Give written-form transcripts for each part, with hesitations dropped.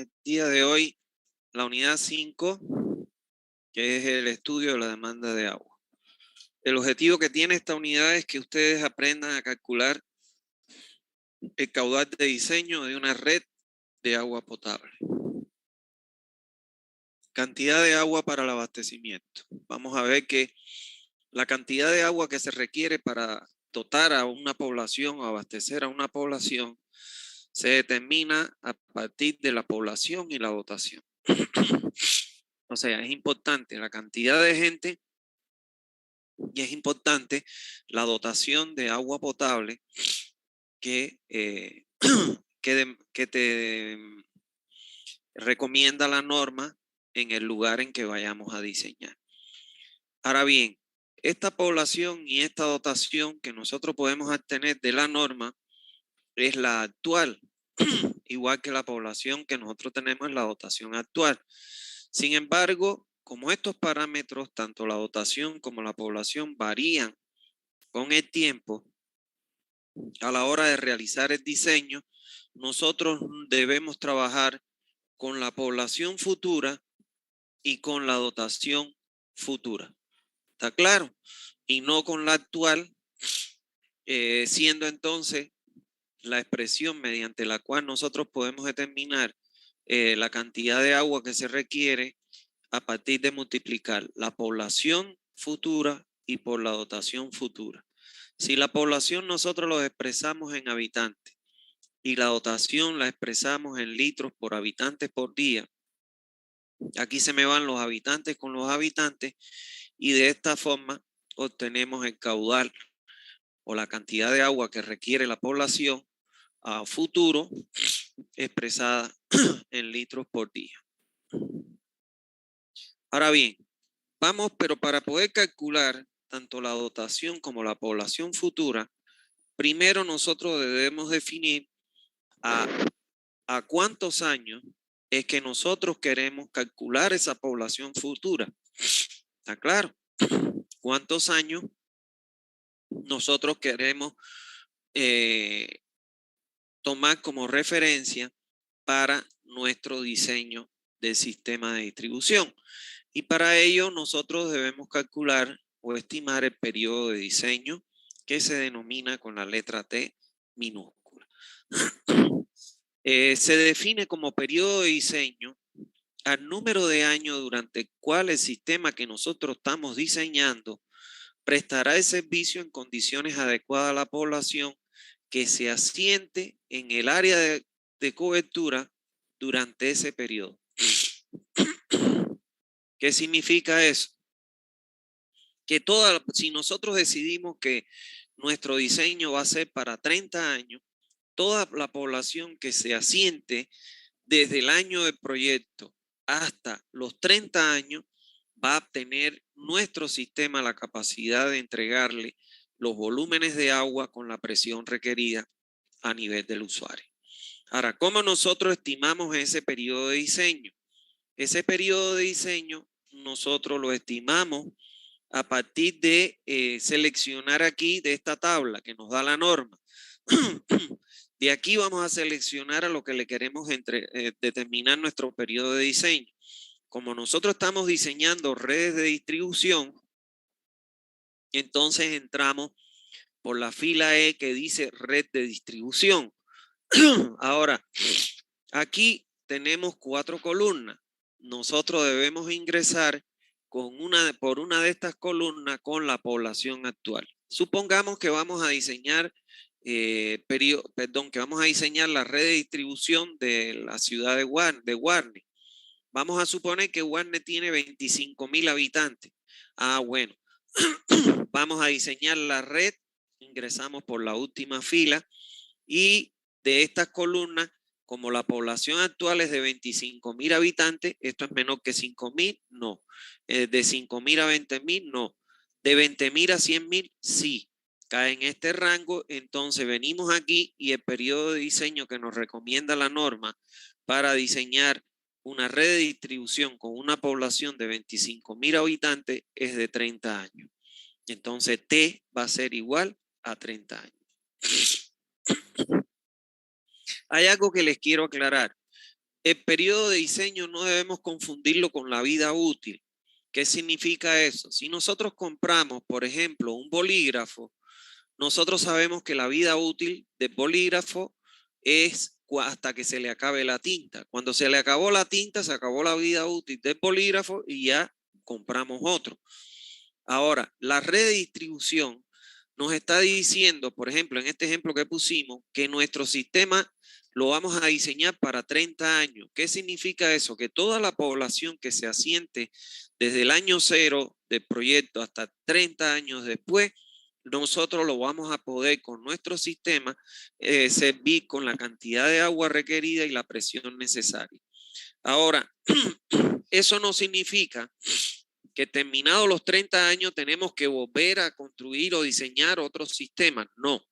el día de hoy la unidad 5, que es el estudio de la demanda de agua. El objetivo que tiene esta unidad es que ustedes aprendan a calcular el caudal de diseño de una red de agua potable. Cantidad de agua para el abastecimiento. Vamos a ver que la cantidad de agua que se requiere para dotar a una población o abastecer a una población se determina a partir de la población y la dotación. O sea, es importante la cantidad de gente y es importante la dotación de agua potable que te recomienda la norma en el lugar en que vayamos a diseñar. Ahora bien, esta población y esta dotación que nosotros podemos obtener de la norma es la actual, igual que la población que nosotros tenemos es la dotación actual. Sin embargo, como estos parámetros, tanto la dotación como la población varían con el tiempo, a la hora de realizar el diseño, nosotros debemos trabajar con la población futura y con la dotación futura. ¿Está claro? Y no con la actual, siendo entonces la expresión mediante la cual nosotros podemos determinar la cantidad de agua que se requiere a partir de multiplicar la población futura y por la dotación futura. Si la población nosotros lo expresamos en habitantes y la dotación la expresamos en litros por habitantes por día, aquí se me van los habitantes con los habitantes y de esta forma obtenemos el caudal o la cantidad de agua que requiere la población a futuro expresada en litros por día. Ahora bien, vamos, pero para poder calcular tanto la dotación como la población futura, primero nosotros debemos definir a cuántos años es que nosotros queremos calcular esa población futura. ¿Está claro? ¿Cuántos años nosotros queremos tomar como referencia para nuestro diseño del sistema de distribución? Y para ello nosotros debemos calcular o estimar el periodo de diseño que se denomina con la letra T minúscula. Se define como periodo de diseño al número de años durante el cual el sistema que nosotros estamos diseñando prestará el servicio en condiciones adecuadas a la población que se asiente en el área de cobertura durante ese periodo. ¿Qué significa eso? Que si nosotros decidimos que nuestro diseño va a ser para 30 años, toda la población que se asiente desde el año del proyecto hasta los 30 años va a tener nuestro sistema la capacidad de entregarle los volúmenes de agua con la presión requerida a nivel del usuario. Ahora, ¿cómo nosotros estimamos ese periodo de diseño? Ese periodo de diseño nosotros lo estimamos a partir de seleccionar aquí de esta tabla que nos da la norma. De aquí vamos a seleccionar a lo que le queremos determinar nuestro periodo de diseño. Como nosotros estamos diseñando redes de distribución, entonces entramos por la fila E que dice red de distribución. Ahora, aquí tenemos 4 columnas. Nosotros debemos ingresar por una de estas columnas con la población actual. Supongamos que vamos a diseñar que vamos a diseñar la red de distribución de la ciudad de Guarne. Vamos a suponer que Guarne tiene 25,000 habitantes. Bueno, vamos a diseñar la red, ingresamos por la última fila y de estas columnas, como la población actual es de 25,000 habitantes, esto es menor que 5,000, no. De 5,000 a 20,000, no. De 20,000 a 100,000, sí. Cae en este rango, entonces venimos aquí y el periodo de diseño que nos recomienda la norma para diseñar una red de distribución con una población de 25,000 habitantes es de 30 años. Entonces T va a ser igual a 30 años. Hay algo que les quiero aclarar. El periodo de diseño no debemos confundirlo con la vida útil. ¿Qué significa eso? Si nosotros compramos, por ejemplo, un bolígrafo, nosotros sabemos que la vida útil del bolígrafo es hasta que se le acabe la tinta. Cuando se le acabó la tinta, se acabó la vida útil del bolígrafo y ya compramos otro. Ahora, la red de distribución nos está diciendo, por ejemplo, en este ejemplo que pusimos, que nuestro sistema lo vamos a diseñar para 30 años. ¿Qué significa eso? Que toda la población que se asiente desde el año 0 del proyecto hasta 30 años después, nosotros lo vamos a poder con nuestro sistema servir con la cantidad de agua requerida y la presión necesaria. Ahora, eso no significa que terminados los 30 años tenemos que volver a construir o diseñar otros sistemas. No.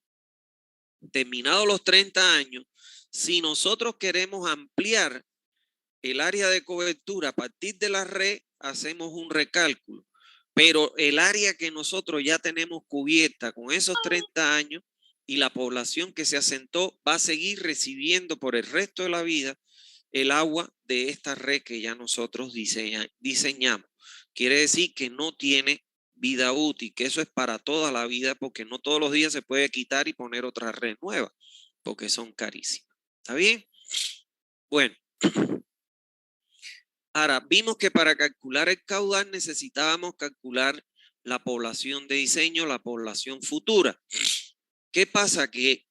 Terminados los 30 años, si nosotros queremos ampliar el área de cobertura a partir de la red, hacemos un recálculo. Pero el área que nosotros ya tenemos cubierta con esos 30 años y la población que se asentó va a seguir recibiendo por el resto de la vida el agua de esta red que ya nosotros diseñamos. Quiere decir que no tiene vida útil, que eso es para toda la vida, porque no todos los días se puede quitar y poner otra red nueva, porque son carísimas. ¿Está bien? Bueno. Ahora, vimos que para calcular el caudal necesitábamos calcular la población de diseño, la población futura. ¿Qué pasa? Que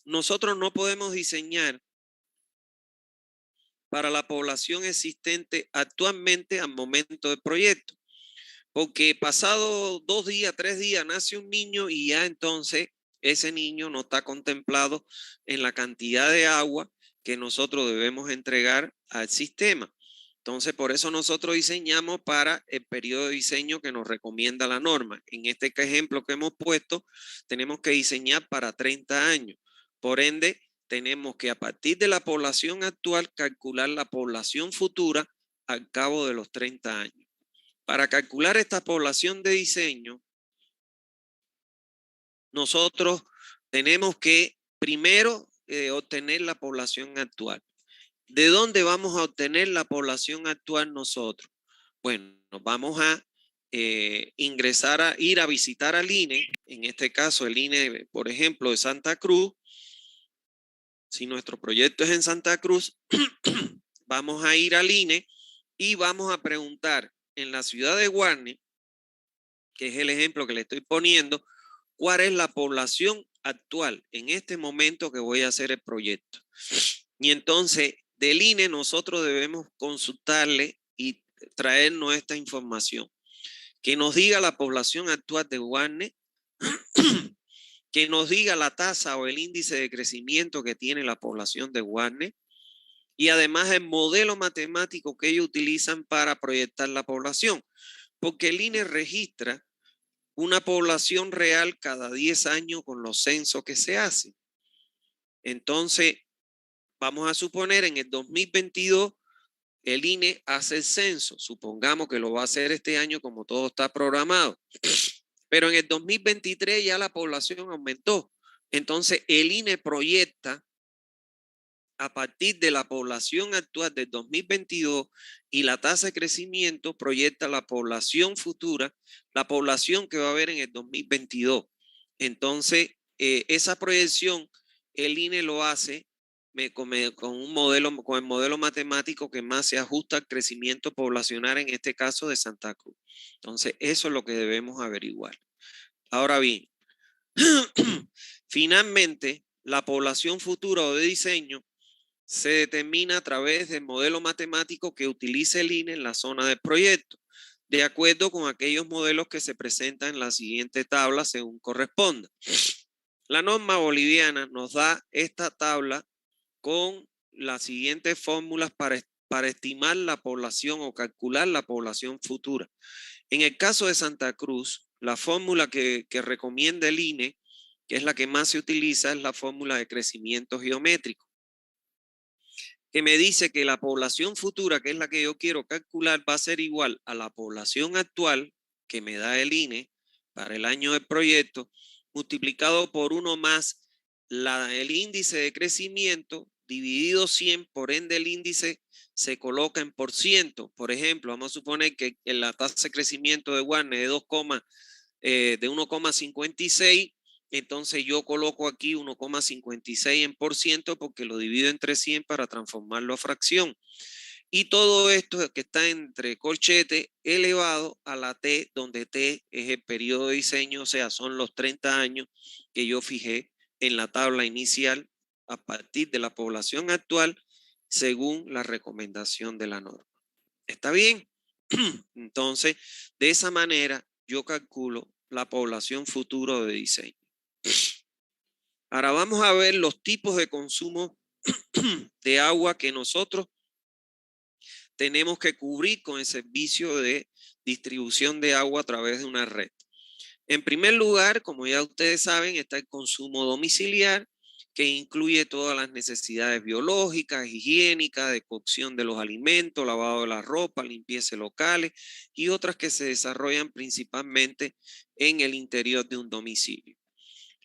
nosotros no podemos diseñar para la población existente actualmente al momento del proyecto, porque pasado 2 días, 3 días, nace un niño y ya entonces ese niño no está contemplado en la cantidad de agua que nosotros debemos entregar al sistema. Entonces, por eso nosotros diseñamos para el periodo de diseño que nos recomienda la norma. En este ejemplo que hemos puesto, tenemos que diseñar para 30 años. Por ende, tenemos que a partir de la población actual calcular la población futura al cabo de los 30 años. Para calcular esta población de diseño, nosotros tenemos que primero obtener la población actual. ¿De dónde vamos a obtener la población actual nosotros? Bueno, vamos a ir a visitar al INE, en este caso el INE, por ejemplo, de Santa Cruz. Si nuestro proyecto es en Santa Cruz, vamos a ir al INE y vamos a preguntar en la ciudad de Guarne, que es el ejemplo que le estoy poniendo, cuál es la población actual en este momento que voy a hacer el proyecto. Y entonces del INE nosotros debemos consultarle y traernos esta información. Que nos diga la población actual de Guarne, que nos diga la tasa o el índice de crecimiento que tiene la población de Guarne y además el modelo matemático que ellos utilizan para proyectar la población. Porque el INE registra una población real cada 10 años con los censos que se hacen. Entonces, vamos a suponer en el 2022 el INE hace el censo, supongamos que lo va a hacer este año como todo está programado, pero en el 2023 ya la población aumentó. Entonces el INE proyecta a partir de la población actual del 2022 y la tasa de crecimiento proyecta la población futura, la población que va a haber en el 2022. Entonces esa proyección el INE lo hace con un modelo, con el modelo matemático que más se ajusta al crecimiento poblacional, en este caso de Santa Cruz. Entonces, eso es lo que debemos averiguar. Ahora bien, finalmente, la población futura o de diseño se determina a través del modelo matemático que utilice el INE en la zona del proyecto, de acuerdo con aquellos modelos que se presentan en la siguiente tabla según corresponda. La norma boliviana nos da esta tabla con las siguientes fórmulas para estimar la población o calcular la población futura. En el caso de Santa Cruz, la fórmula que recomienda el INE, que es la que más se utiliza, es la fórmula de crecimiento geométrico, que me dice que la población futura, que es la que yo quiero calcular, va a ser igual a la población actual que me da el INE para el año del proyecto, multiplicado por 1 más el índice de crecimiento dividido 100, por ende el índice se coloca en por ciento. Por ejemplo, vamos a suponer que en la tasa de crecimiento de Warner de 1,56, entonces yo coloco aquí 1,56 en por ciento porque lo divido entre 100 para transformarlo a fracción. Y todo esto que está entre corchete elevado a la T, donde T es el periodo de diseño, o sea, son los 30 años que yo fijé en la tabla inicial a partir de la población actual según la recomendación de la norma. ¿Está bien? Entonces, de esa manera yo calculo la población futuro de diseño. Ahora vamos a ver los tipos de consumo de agua que nosotros tenemos que cubrir con el servicio de distribución de agua a través de una red. En primer lugar, como ya ustedes saben, está el consumo domiciliar, que incluye todas las necesidades biológicas, higiénicas, de cocción de los alimentos, lavado de la ropa, limpieza locales y otras que se desarrollan principalmente en el interior de un domicilio.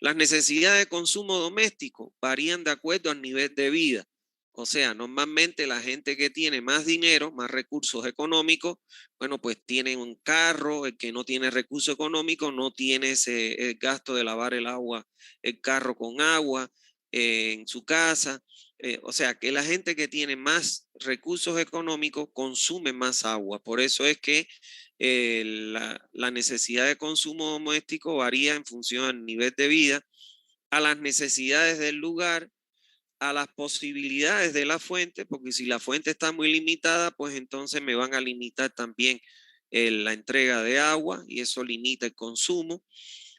Las necesidades de consumo doméstico varían de acuerdo al nivel de vida. O sea, normalmente la gente que tiene más dinero, más recursos económicos, bueno, pues tiene un carro. El que no tiene recursos económicos no tiene el gasto de lavar el carro con agua en su casa. O sea, que la gente que tiene más recursos económicos consume más agua. Por eso es que la necesidad de consumo doméstico varía en función al nivel de vida, a las necesidades del lugar, a las posibilidades de la fuente, porque si la fuente está muy limitada, pues entonces me van a limitar también la entrega de agua y eso limita el consumo,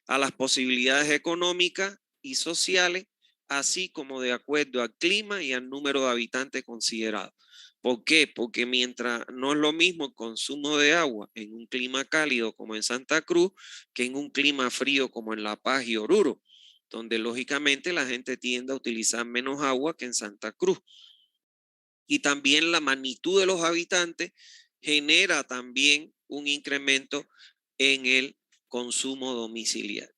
a las posibilidades económicas y sociales, así como de acuerdo al clima y al número de habitantes considerados. ¿Por qué? Porque mientras no es lo mismo el consumo de agua en un clima cálido como en Santa Cruz que en un clima frío como en La Paz y Oruro, donde lógicamente la gente tiende a utilizar menos agua que en Santa Cruz. Y también la magnitud de los habitantes genera también un incremento en el consumo domiciliario.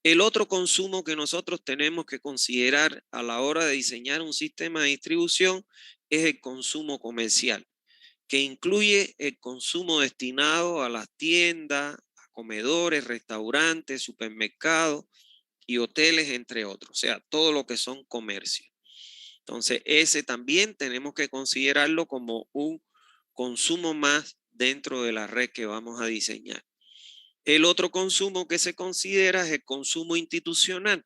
El otro consumo que nosotros tenemos que considerar a la hora de diseñar un sistema de distribución es el consumo comercial, que incluye el consumo destinado a las tiendas, a comedores, restaurantes, supermercados y hoteles, entre otros. O sea, todo lo que son comercios. Entonces, ese también tenemos que considerarlo como un consumo más dentro de la red que vamos a diseñar. El otro consumo que se considera es el consumo institucional.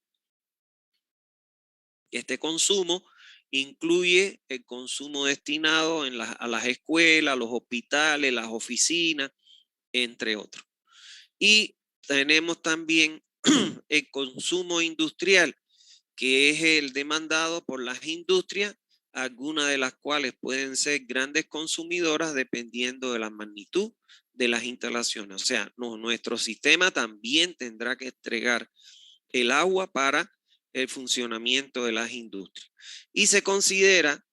Este consumo incluye el consumo destinado a las escuelas, los hospitales, las oficinas, entre otros. Y tenemos también el consumo industrial, que es el demandado por las industrias, algunas de las cuales pueden ser grandes consumidoras dependiendo de la magnitud de las instalaciones. O sea, nuestro sistema también tendrá que entregar el agua para el funcionamiento de las industrias. Y se considera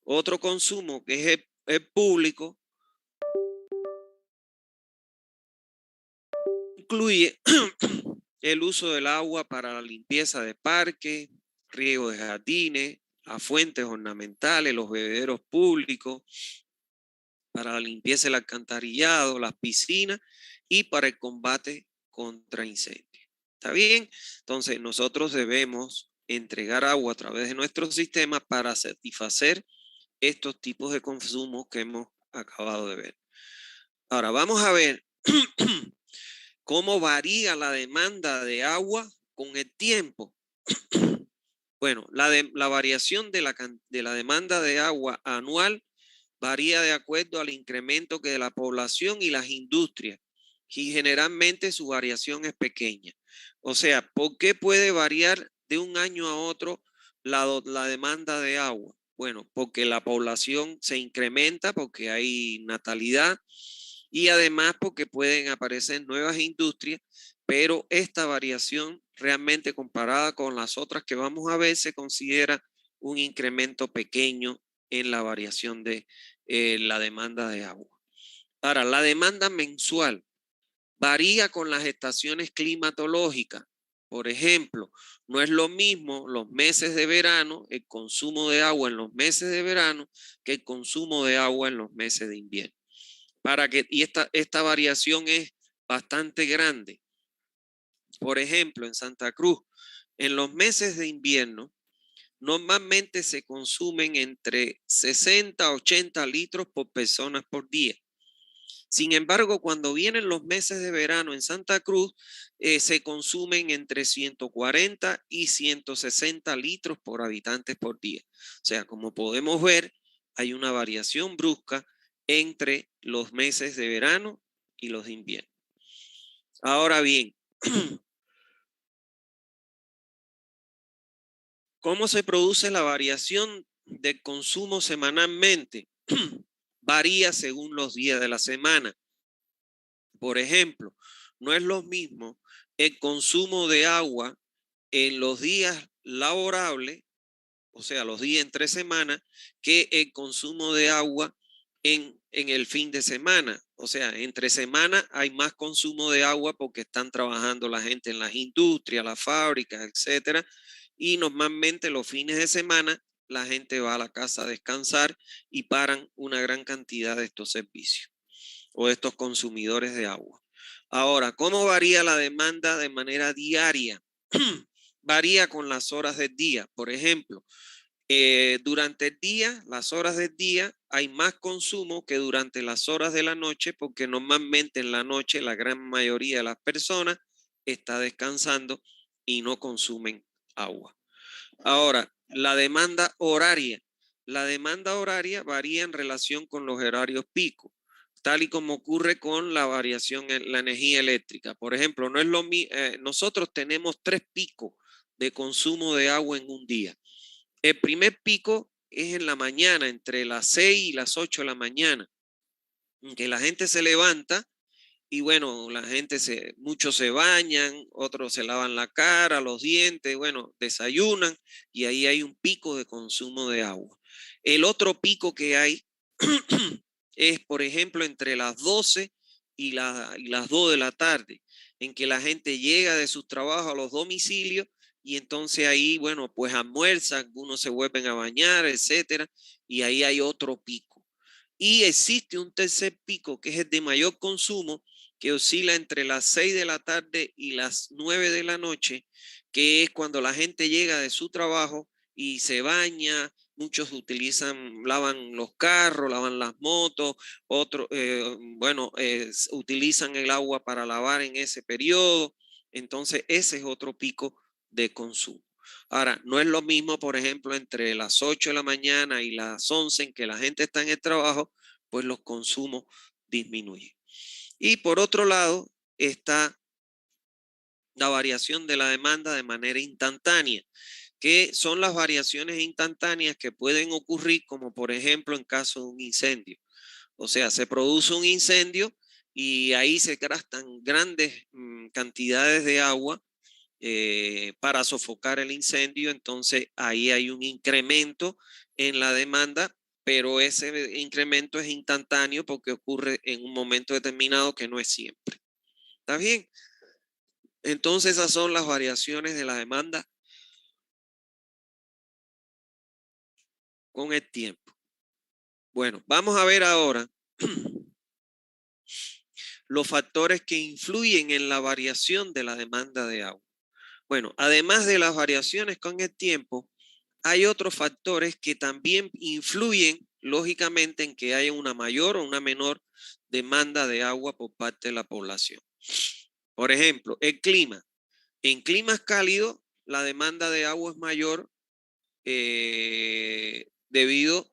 otro consumo que es el público, incluye el uso del agua para la limpieza de parques, riego de jardines, las fuentes ornamentales, los bebederos públicos, para la limpieza del alcantarillado, las piscinas y para el combate contra incendios. ¿Está bien? Entonces nosotros debemos entregar agua a través de nuestro sistema para satisfacer estos tipos de consumo que hemos acabado de ver. Ahora vamos a ver cómo varía la demanda de agua con el tiempo. Bueno, la variación de la demanda de agua anual varía de acuerdo al incremento que de la población y las industrias, y generalmente su variación es pequeña. O sea, ¿por qué puede variar de un año a otro la demanda de agua? Bueno, porque la población se incrementa, porque hay natalidad y además porque pueden aparecer nuevas industrias, pero esta variación realmente comparada con las otras que vamos a ver se considera un incremento pequeño en la variación de la demanda de agua. Ahora, la demanda mensual varía con las estaciones climatológicas. Por ejemplo, no es lo mismo los meses de verano, el consumo de agua en los meses de verano, que el consumo de agua en los meses de invierno. Y esta variación es bastante grande. Por ejemplo, en Santa Cruz, en los meses de invierno, normalmente se consumen entre 60 a 80 litros por persona por día. Sin embargo, cuando vienen los meses de verano en Santa Cruz, se consumen entre 140 y 160 litros por habitante por día. O sea, como podemos ver, hay una variación brusca entre los meses de verano y los de invierno. Ahora bien, ¿cómo se produce la variación de consumo semanalmente? Varía según los días de la semana. Por ejemplo, no es lo mismo el consumo de agua en los días laborables, o sea, los días entre semana, que el consumo de agua en el fin de semana. O sea, entre semana hay más consumo de agua porque están trabajando la gente en las industrias, las fábricas, etcétera. Y normalmente los fines de semana la gente va a la casa a descansar y paran una gran cantidad de estos servicios o de estos consumidores de agua. Ahora, ¿cómo varía la demanda de manera diaria? Varía con las horas del día. Por ejemplo, durante el día, las horas del día, hay más consumo que durante las horas de la noche, porque normalmente en la noche la gran mayoría de las personas está descansando y no consumen agua. Ahora, la demanda horaria. La demanda horaria varía en relación con los horarios pico, tal y como ocurre con la variación en la energía eléctrica. Por ejemplo, no es lo nosotros tenemos 3 picos de consumo de agua en un día. El primer pico es en la mañana, entre las 6 y las 8 de la mañana, en que la gente se levanta y bueno, muchos se bañan, otros se lavan la cara, los dientes, bueno, desayunan y ahí hay un pico de consumo de agua. El otro pico que hay es, por ejemplo, entre las 12 y las 2 de la tarde, en que la gente llega de sus trabajos a los domicilios y entonces ahí, bueno, pues almuerzan, algunos se vuelven a bañar, etcétera, y ahí hay otro pico. Y existe un tercer pico que es el de mayor consumo, que oscila entre las 6 de la tarde y las 9 de la noche, que es cuando la gente llega de su trabajo y se baña. Muchos lavan los carros, lavan las motos, otros, utilizan el agua para lavar en ese periodo. Entonces, ese es otro pico de consumo. Ahora, no es lo mismo, por ejemplo, entre las 8 de la mañana y las 11 en que la gente está en el trabajo, pues los consumos disminuyen. Y por otro lado, está la variación de la demanda de manera instantánea, que son las variaciones instantáneas que pueden ocurrir, como por ejemplo en caso de un incendio. O sea, se produce un incendio y ahí se gastan grandes cantidades de agua para sofocar el incendio. Entonces ahí hay un incremento en la demanda, pero ese incremento es instantáneo porque ocurre en un momento determinado que no es siempre. ¿Está bien? Entonces esas son las variaciones de la demanda con el tiempo. Bueno, vamos a ver ahora los factores que influyen en la variación de la demanda de agua. Bueno, además de las variaciones con el tiempo, hay otros factores que también influyen lógicamente en que haya una mayor o una menor demanda de agua por parte de la población. Por ejemplo, el clima. En climas cálidos, la demanda de agua es mayor debido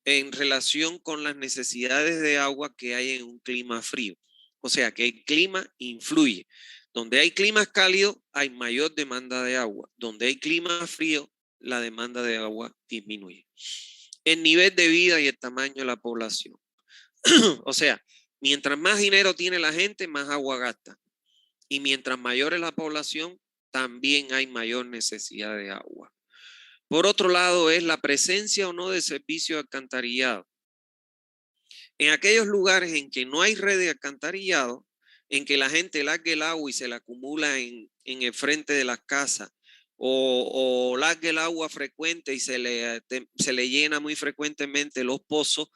en relación con las necesidades de agua que hay en un clima frío. O sea que el clima influye. Donde hay climas cálidos, hay mayor demanda de agua. Donde hay clima frío, la demanda de agua disminuye. El nivel de vida y el tamaño de la población. O sea, mientras más dinero tiene la gente, más agua gasta. Y mientras mayor es la población, también hay mayor necesidad de agua. Por otro lado, es la presencia o no de servicio de alcantarillado. En aquellos lugares en que no hay red de alcantarillado, en que la gente largue el agua y se la acumula en el frente de las casas, o largue el agua frecuente y se le llena muy frecuentemente los pozos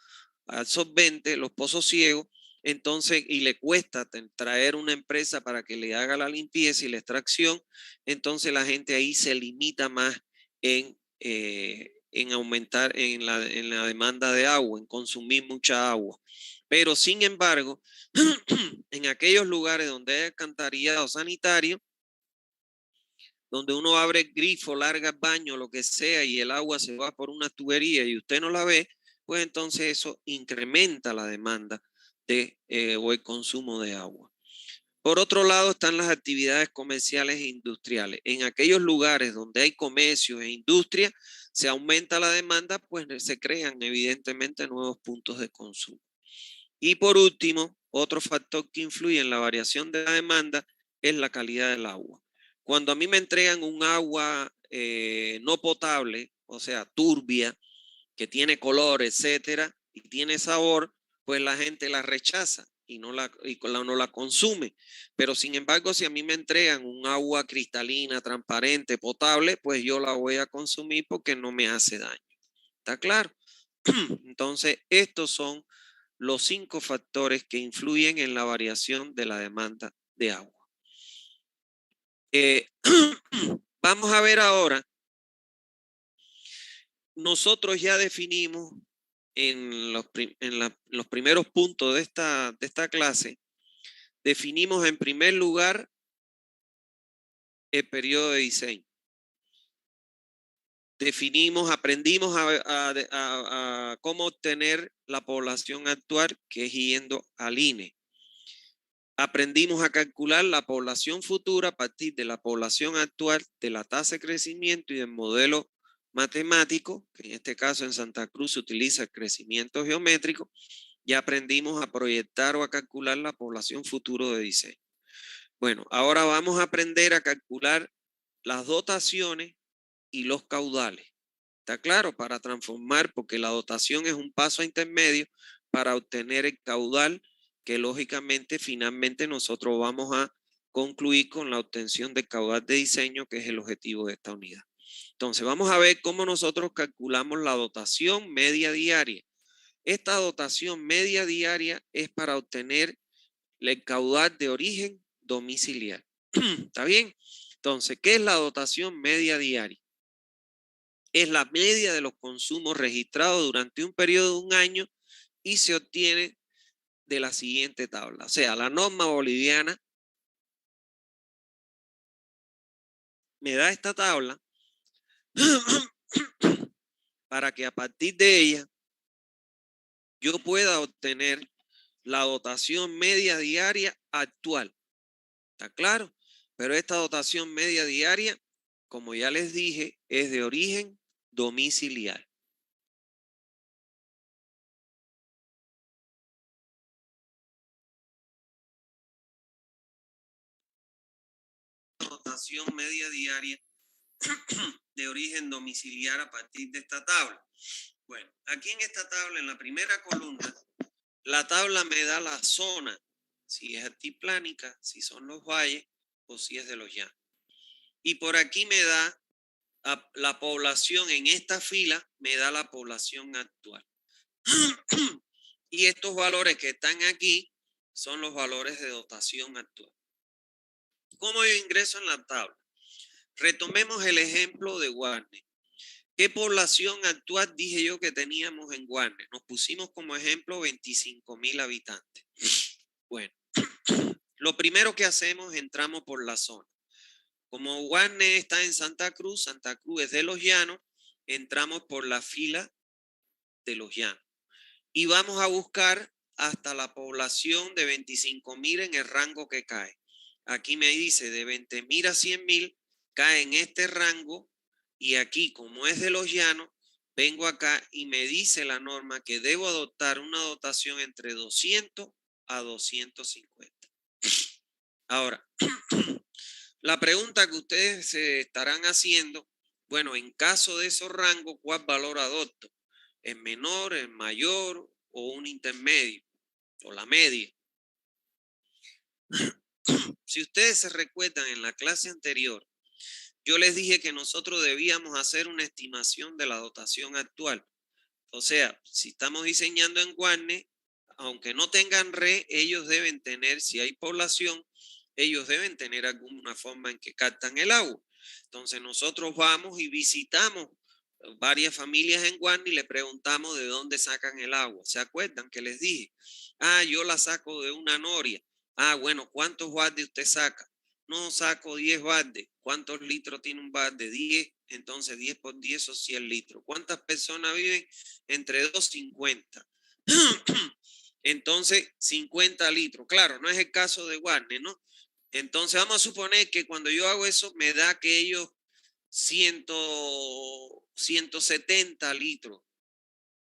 absorbentes, los pozos ciegos, entonces, y le cuesta traer una empresa para que le haga la limpieza y la extracción, entonces la gente ahí se limita más en aumentar en la demanda de agua, en consumir mucha agua. Pero sin embargo, en aquellos lugares donde hay alcantarillado sanitario, donde uno abre el grifo, larga el baño, lo que sea, y el agua se va por una tubería y usted no la ve, pues entonces eso incrementa la demanda o el consumo de agua. Por otro lado están las actividades comerciales e industriales. En aquellos lugares donde hay comercios e industria, se aumenta la demanda, pues se crean evidentemente nuevos puntos de consumo. Y por último, otro factor que influye en la variación de la demanda es la calidad del agua. Cuando a mí me entregan un agua no potable, o sea, turbia, que tiene color, etcétera, y tiene sabor, pues la gente la rechaza y no la consume. Pero sin embargo, si a mí me entregan un agua cristalina, transparente, potable, pues yo la voy a consumir porque no me hace daño. ¿Está claro? Entonces, estos son los 5 factores que influyen en la variación de la demanda de agua. Vamos a ver ahora, nosotros ya definimos en los primeros puntos de esta clase, definimos en primer lugar el periodo de diseño. Aprendimos a cómo obtener la población actual, que es yendo al INE. Aprendimos a calcular la población futura a partir de la población actual, de la tasa de crecimiento y del modelo matemático, que en este caso en Santa Cruz se utiliza el crecimiento geométrico. Ya aprendimos a proyectar o a calcular la población futuro de diseño. Bueno, ahora vamos a aprender a calcular las dotaciones y los caudales. ¿Está claro? Para transformar, porque la dotación es un paso intermedio para obtener el caudal, que lógicamente finalmente nosotros vamos a concluir con la obtención del caudal de diseño, que es el objetivo de esta unidad. Entonces vamos a ver cómo nosotros calculamos la dotación media diaria. Esta dotación media diaria es para obtener el caudal de origen domiciliar. ¿Está bien? Entonces, ¿qué es la dotación media diaria? Es la media de los consumos registrados durante un periodo de un año y se obtiene de la siguiente tabla. O sea, la norma boliviana me da esta tabla para que a partir de ella yo pueda obtener la dotación media diaria actual. ¿Está claro? Pero esta dotación media diaria, como ya les dije, es de origen domiciliar. Dotación media diaria de origen domiciliar a partir de esta tabla. Bueno, aquí en esta tabla, en la primera columna, la tabla me da la zona, si es altiplánica, si son los valles o si es de los llanos. Y por aquí me da la población, en esta fila me da la población actual. Y estos valores que están aquí son los valores de dotación actual. ¿Cómo yo ingreso en la tabla? Retomemos el ejemplo de Guarne. ¿Qué población actual dije yo que teníamos en Guarne? Nos pusimos como ejemplo 25,000 habitantes. Bueno, lo primero que hacemos, entramos por la zona. Como Guarne está en Santa Cruz es de los llanos, entramos por la fila de los llanos. Y vamos a buscar hasta la población de 25,000 en el rango que cae. Aquí me dice de 20,000 a 100,000 cae en este rango, y aquí, como es de los llanos, vengo acá y me dice la norma que debo adoptar una dotación entre 200 a 250. Ahora, la pregunta que ustedes se estarán haciendo, bueno, en caso de esos rangos, ¿cuál valor adopto? ¿El menor, el mayor o un intermedio o la media? Si ustedes se recuerdan en la clase anterior, yo les dije que nosotros debíamos hacer una estimación de la dotación actual. O sea, si estamos diseñando en Guarne, aunque no tengan red, ellos deben tener, si hay población, ellos deben tener alguna forma en que captan el agua. Entonces nosotros vamos y visitamos varias familias en Guarne y le preguntamos de dónde sacan el agua. ¿Se acuerdan que les dije? Ah, yo la saco de una noria. Ah, bueno, ¿cuántos baldes usted saca? No, saco 10 baldes. ¿Cuántos litros tiene un balde? 10. Entonces 10 por 10 son 100 litros. ¿Cuántas personas viven? Entre 250. Entonces 50 litros. Claro, no es el caso de Guarne, ¿no? Entonces vamos a suponer que cuando yo hago eso me da que ellos 170 litros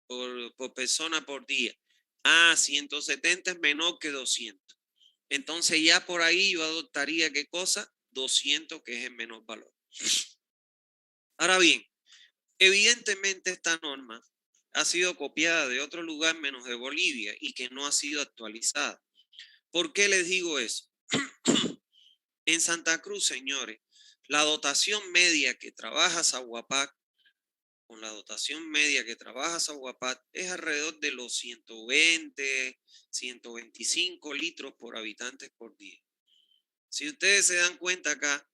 por persona por día. Ah, 170 es menor que 200. Entonces ya por ahí yo adoptaría ¿qué cosa? 200, que es el menor valor. Ahora bien, evidentemente esta norma ha sido copiada de otro lugar menos de Bolivia y que no ha sido actualizada. ¿Por qué les digo eso? En Santa Cruz, señores, la dotación media que trabaja Zaguapac, con la dotación media que trabaja Zaguapac, es alrededor de los 120, 125 litros por habitantes por día. Si ustedes se dan cuenta acá,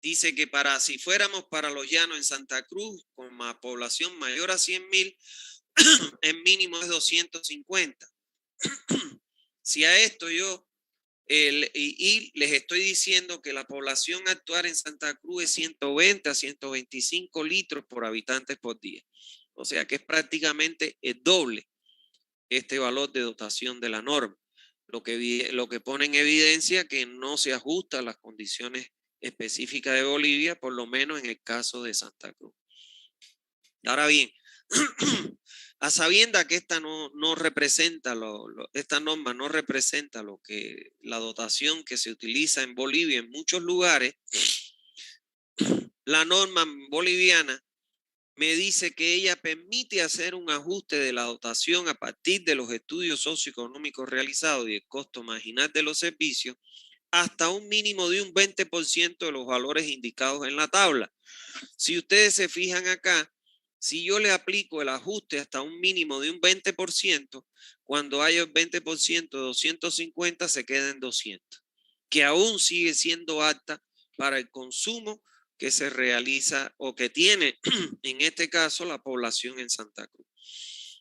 dice que si fuéramos para los llanos en Santa Cruz, con más población mayor a 100,000, el mínimo es 250. Si a esto yo, y les estoy diciendo que la población actual en Santa Cruz es 120 a 125 litros por habitantes por día. O sea que es prácticamente el doble este valor de dotación de la norma, lo que pone en evidencia que no se ajusta a las condiciones específicas de Bolivia, por lo menos en el caso de Santa Cruz. Ahora bien, a sabienda que esta no representa, esta norma no representa lo que la dotación que se utiliza en Bolivia en muchos lugares, la norma boliviana me dice que ella permite hacer un ajuste de la dotación a partir de los estudios socioeconómicos realizados y el costo marginal de los servicios hasta un mínimo de un 20% de los valores indicados en la tabla. Si ustedes se fijan acá, si yo le aplico el ajuste hasta un mínimo de un 20%, cuando haya el 20% de 250 se queda en 200, que aún sigue siendo alta para el consumo que se realiza o que tiene en este caso la población en Santa Cruz.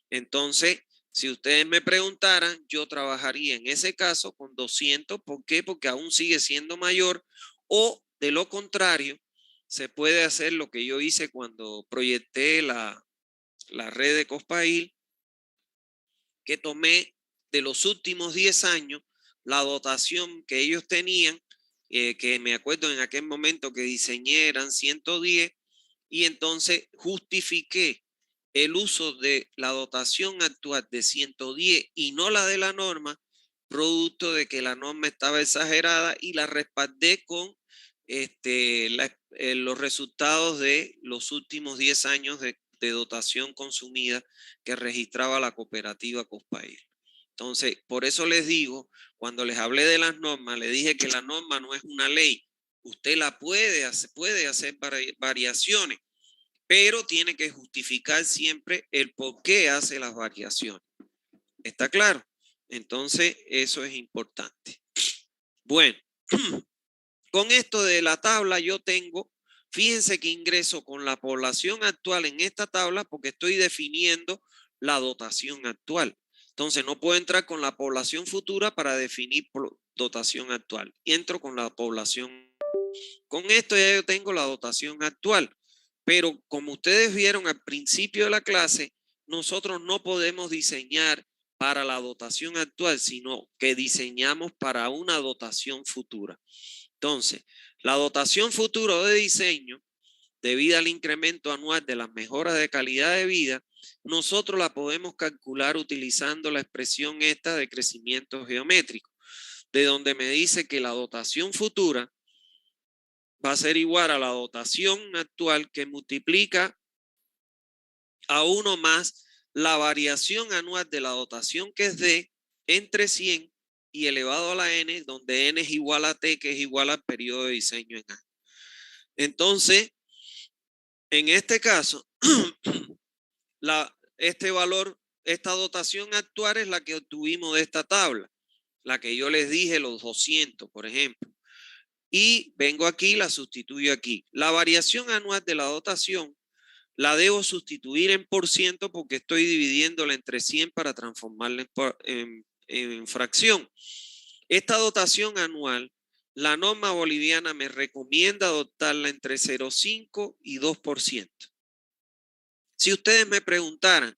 Entonces, si ustedes me preguntaran, yo trabajaría en ese caso con 200. ¿Por qué? Porque aún sigue siendo mayor, o de lo contrario, se puede hacer lo que yo hice cuando proyecté la red de Cospail, que tomé de los últimos 10 años la dotación que ellos tenían, que me acuerdo en aquel momento que diseñé eran 110, y entonces justifiqué el uso de la dotación actual de 110 y no la de la norma, producto de que la norma estaba exagerada, y la respaldé con los resultados de los últimos 10 años de dotación consumida que registraba la cooperativa Cospail. Entonces, por eso les digo, cuando les hablé de las normas, les dije que la norma no es una ley. Usted la puede hacer variaciones, pero tiene que justificar siempre el por qué hace las variaciones. ¿Está claro? Entonces, eso es importante. Bueno, con esto de la tabla yo tengo, fíjense que ingreso con la población actual en esta tabla porque estoy definiendo la dotación actual. Entonces no puedo entrar con la población futura para definir dotación actual. Entro con la población. Con esto ya yo tengo la dotación actual. Pero como ustedes vieron al principio de la clase, nosotros no podemos diseñar para la dotación actual, sino que diseñamos para una dotación futura. Entonces, la dotación futura de diseño, debido al incremento anual de las mejoras de calidad de vida, nosotros la podemos calcular utilizando la expresión esta de crecimiento geométrico, de donde me dice que la dotación futura va a ser igual a la dotación actual, que multiplica a 1 más la variación anual de la dotación, que es D, entre 100, y elevado a la n, donde n es igual a t, que es igual al periodo de diseño en A. Entonces, en este caso, este valor, esta dotación actual es la que obtuvimos de esta tabla, la que yo les dije, los 200, por ejemplo. Y vengo aquí, la sustituyo aquí. La variación anual de la dotación la debo sustituir en por ciento porque estoy dividiéndola entre 100 para transformarla en fracción. Esta dotación anual, la norma boliviana me recomienda adoptarla entre 0,5 y 2%. Si ustedes me preguntaran,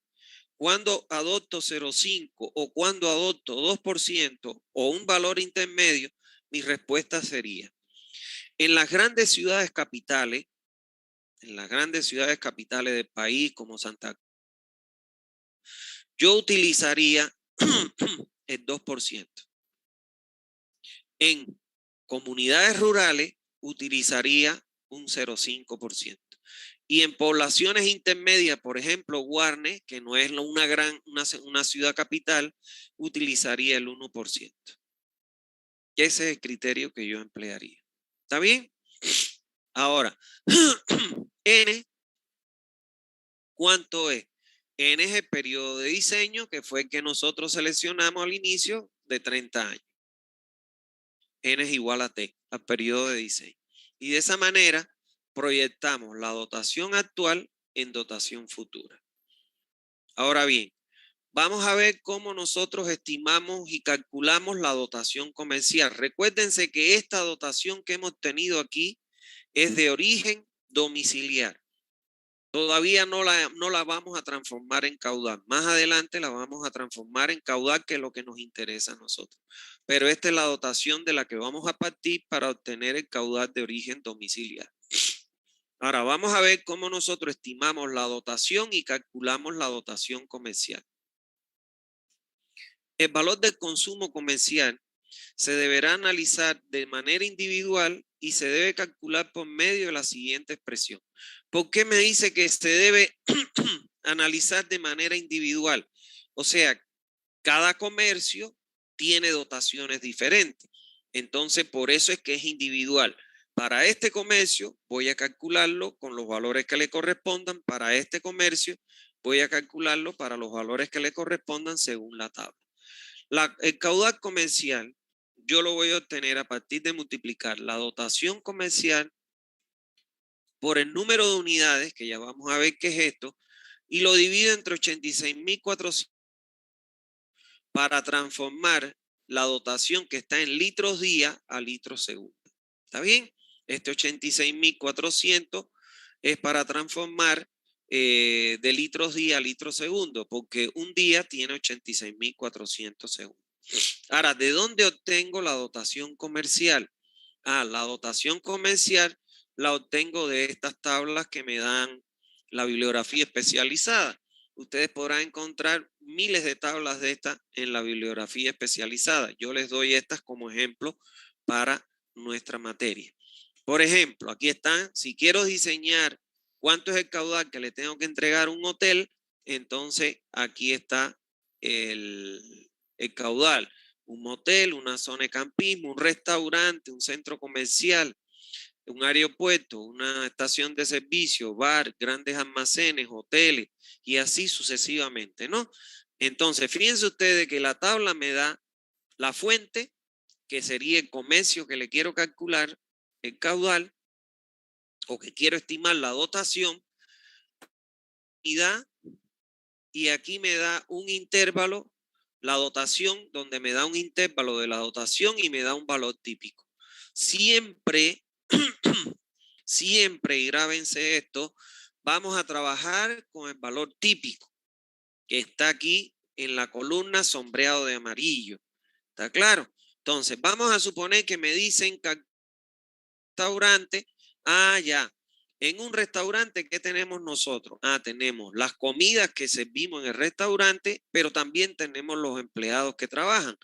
¿cuándo adopto 0,5 o cuándo adopto 2% o un valor intermedio? Mi respuesta sería, en las grandes ciudades capitales, del país como Santa Cruz, yo utilizaría el 2%. En comunidades rurales utilizaría un 0,5%. Y en poblaciones intermedias, por ejemplo, Guarne, que no es una ciudad capital, utilizaría el 1%. Ese es el criterio que yo emplearía. ¿Está bien? Ahora, N, ¿cuánto es? N es el periodo de diseño, que fue el que nosotros seleccionamos al inicio, de 30 años. N es igual a T, al periodo de diseño. Y de esa manera proyectamos la dotación actual en dotación futura. Ahora bien, vamos a ver cómo nosotros estimamos y calculamos la dotación comercial. Recuérdense que esta dotación que hemos tenido aquí es de origen domiciliar. Todavía no la vamos a transformar en caudal. Más adelante la vamos a transformar en caudal, que es lo que nos interesa a nosotros. Pero esta es la dotación de la que vamos a partir para obtener el caudal de origen domiciliar. Ahora vamos a ver cómo nosotros estimamos la dotación y calculamos la dotación comercial. El valor del consumo comercial se deberá analizar de manera individual y se debe calcular por medio de la siguiente expresión. ¿Por qué me dice que se debe analizar de manera individual? O sea, cada comercio tiene dotaciones diferentes. Entonces, por eso es que es individual. Para este comercio voy a calcularlo con los valores que le correspondan. Para este comercio voy a calcularlo para los valores que le correspondan según la tabla. El caudal comercial yo lo voy a obtener a partir de multiplicar la dotación comercial por el número de unidades, que ya vamos a ver qué es esto, y lo divido entre 86.400 para transformar la dotación que está en litros día a litros segundo. ¿Está bien? Este 86.400 es para transformar de litros día a litros segundo, porque un día tiene 86.400 segundos. Ahora, ¿de dónde obtengo la dotación comercial? La dotación comercial la obtengo de estas tablas que me dan la bibliografía especializada. Ustedes podrán encontrar miles de tablas de estas en la bibliografía especializada. Yo les doy estas como ejemplo para nuestra materia. Por ejemplo, aquí están, si quiero diseñar cuánto es el caudal que le tengo que entregar a un hotel, entonces aquí está el caudal. Un motel, una zona de campismo, un restaurante, un centro comercial, un aeropuerto, una estación de servicio, bar, grandes almacenes, hoteles y así sucesivamente, ¿no? Entonces, fíjense ustedes que la tabla me da la fuente, que sería el comercio que le quiero calcular, el caudal, o que quiero estimar la dotación, y aquí me da un intervalo, la dotación, donde me da un intervalo de la dotación y me da un valor típico. Siempre, siempre, y grábense esto, vamos a trabajar con el valor típico, que está aquí en la columna sombreado de amarillo. ¿Está claro? Entonces, vamos a suponer que me dicen que restaurante, ya. En un restaurante, ¿qué tenemos nosotros? Tenemos las comidas que servimos en el restaurante, pero también tenemos los empleados que trabajan.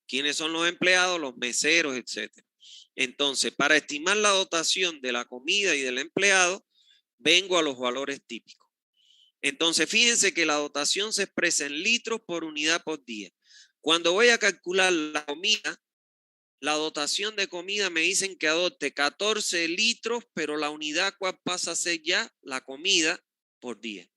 ¿Quiénes son los empleados? Los meseros, etcétera. Entonces, para estimar la dotación de la comida y del empleado, vengo a los valores típicos. Entonces, fíjense que la dotación se expresa en litros por unidad por día. Cuando voy a calcular la comida, la dotación de comida me dicen que adopte 14 litros, pero la unidad cuál pasa a ser ya la comida por día.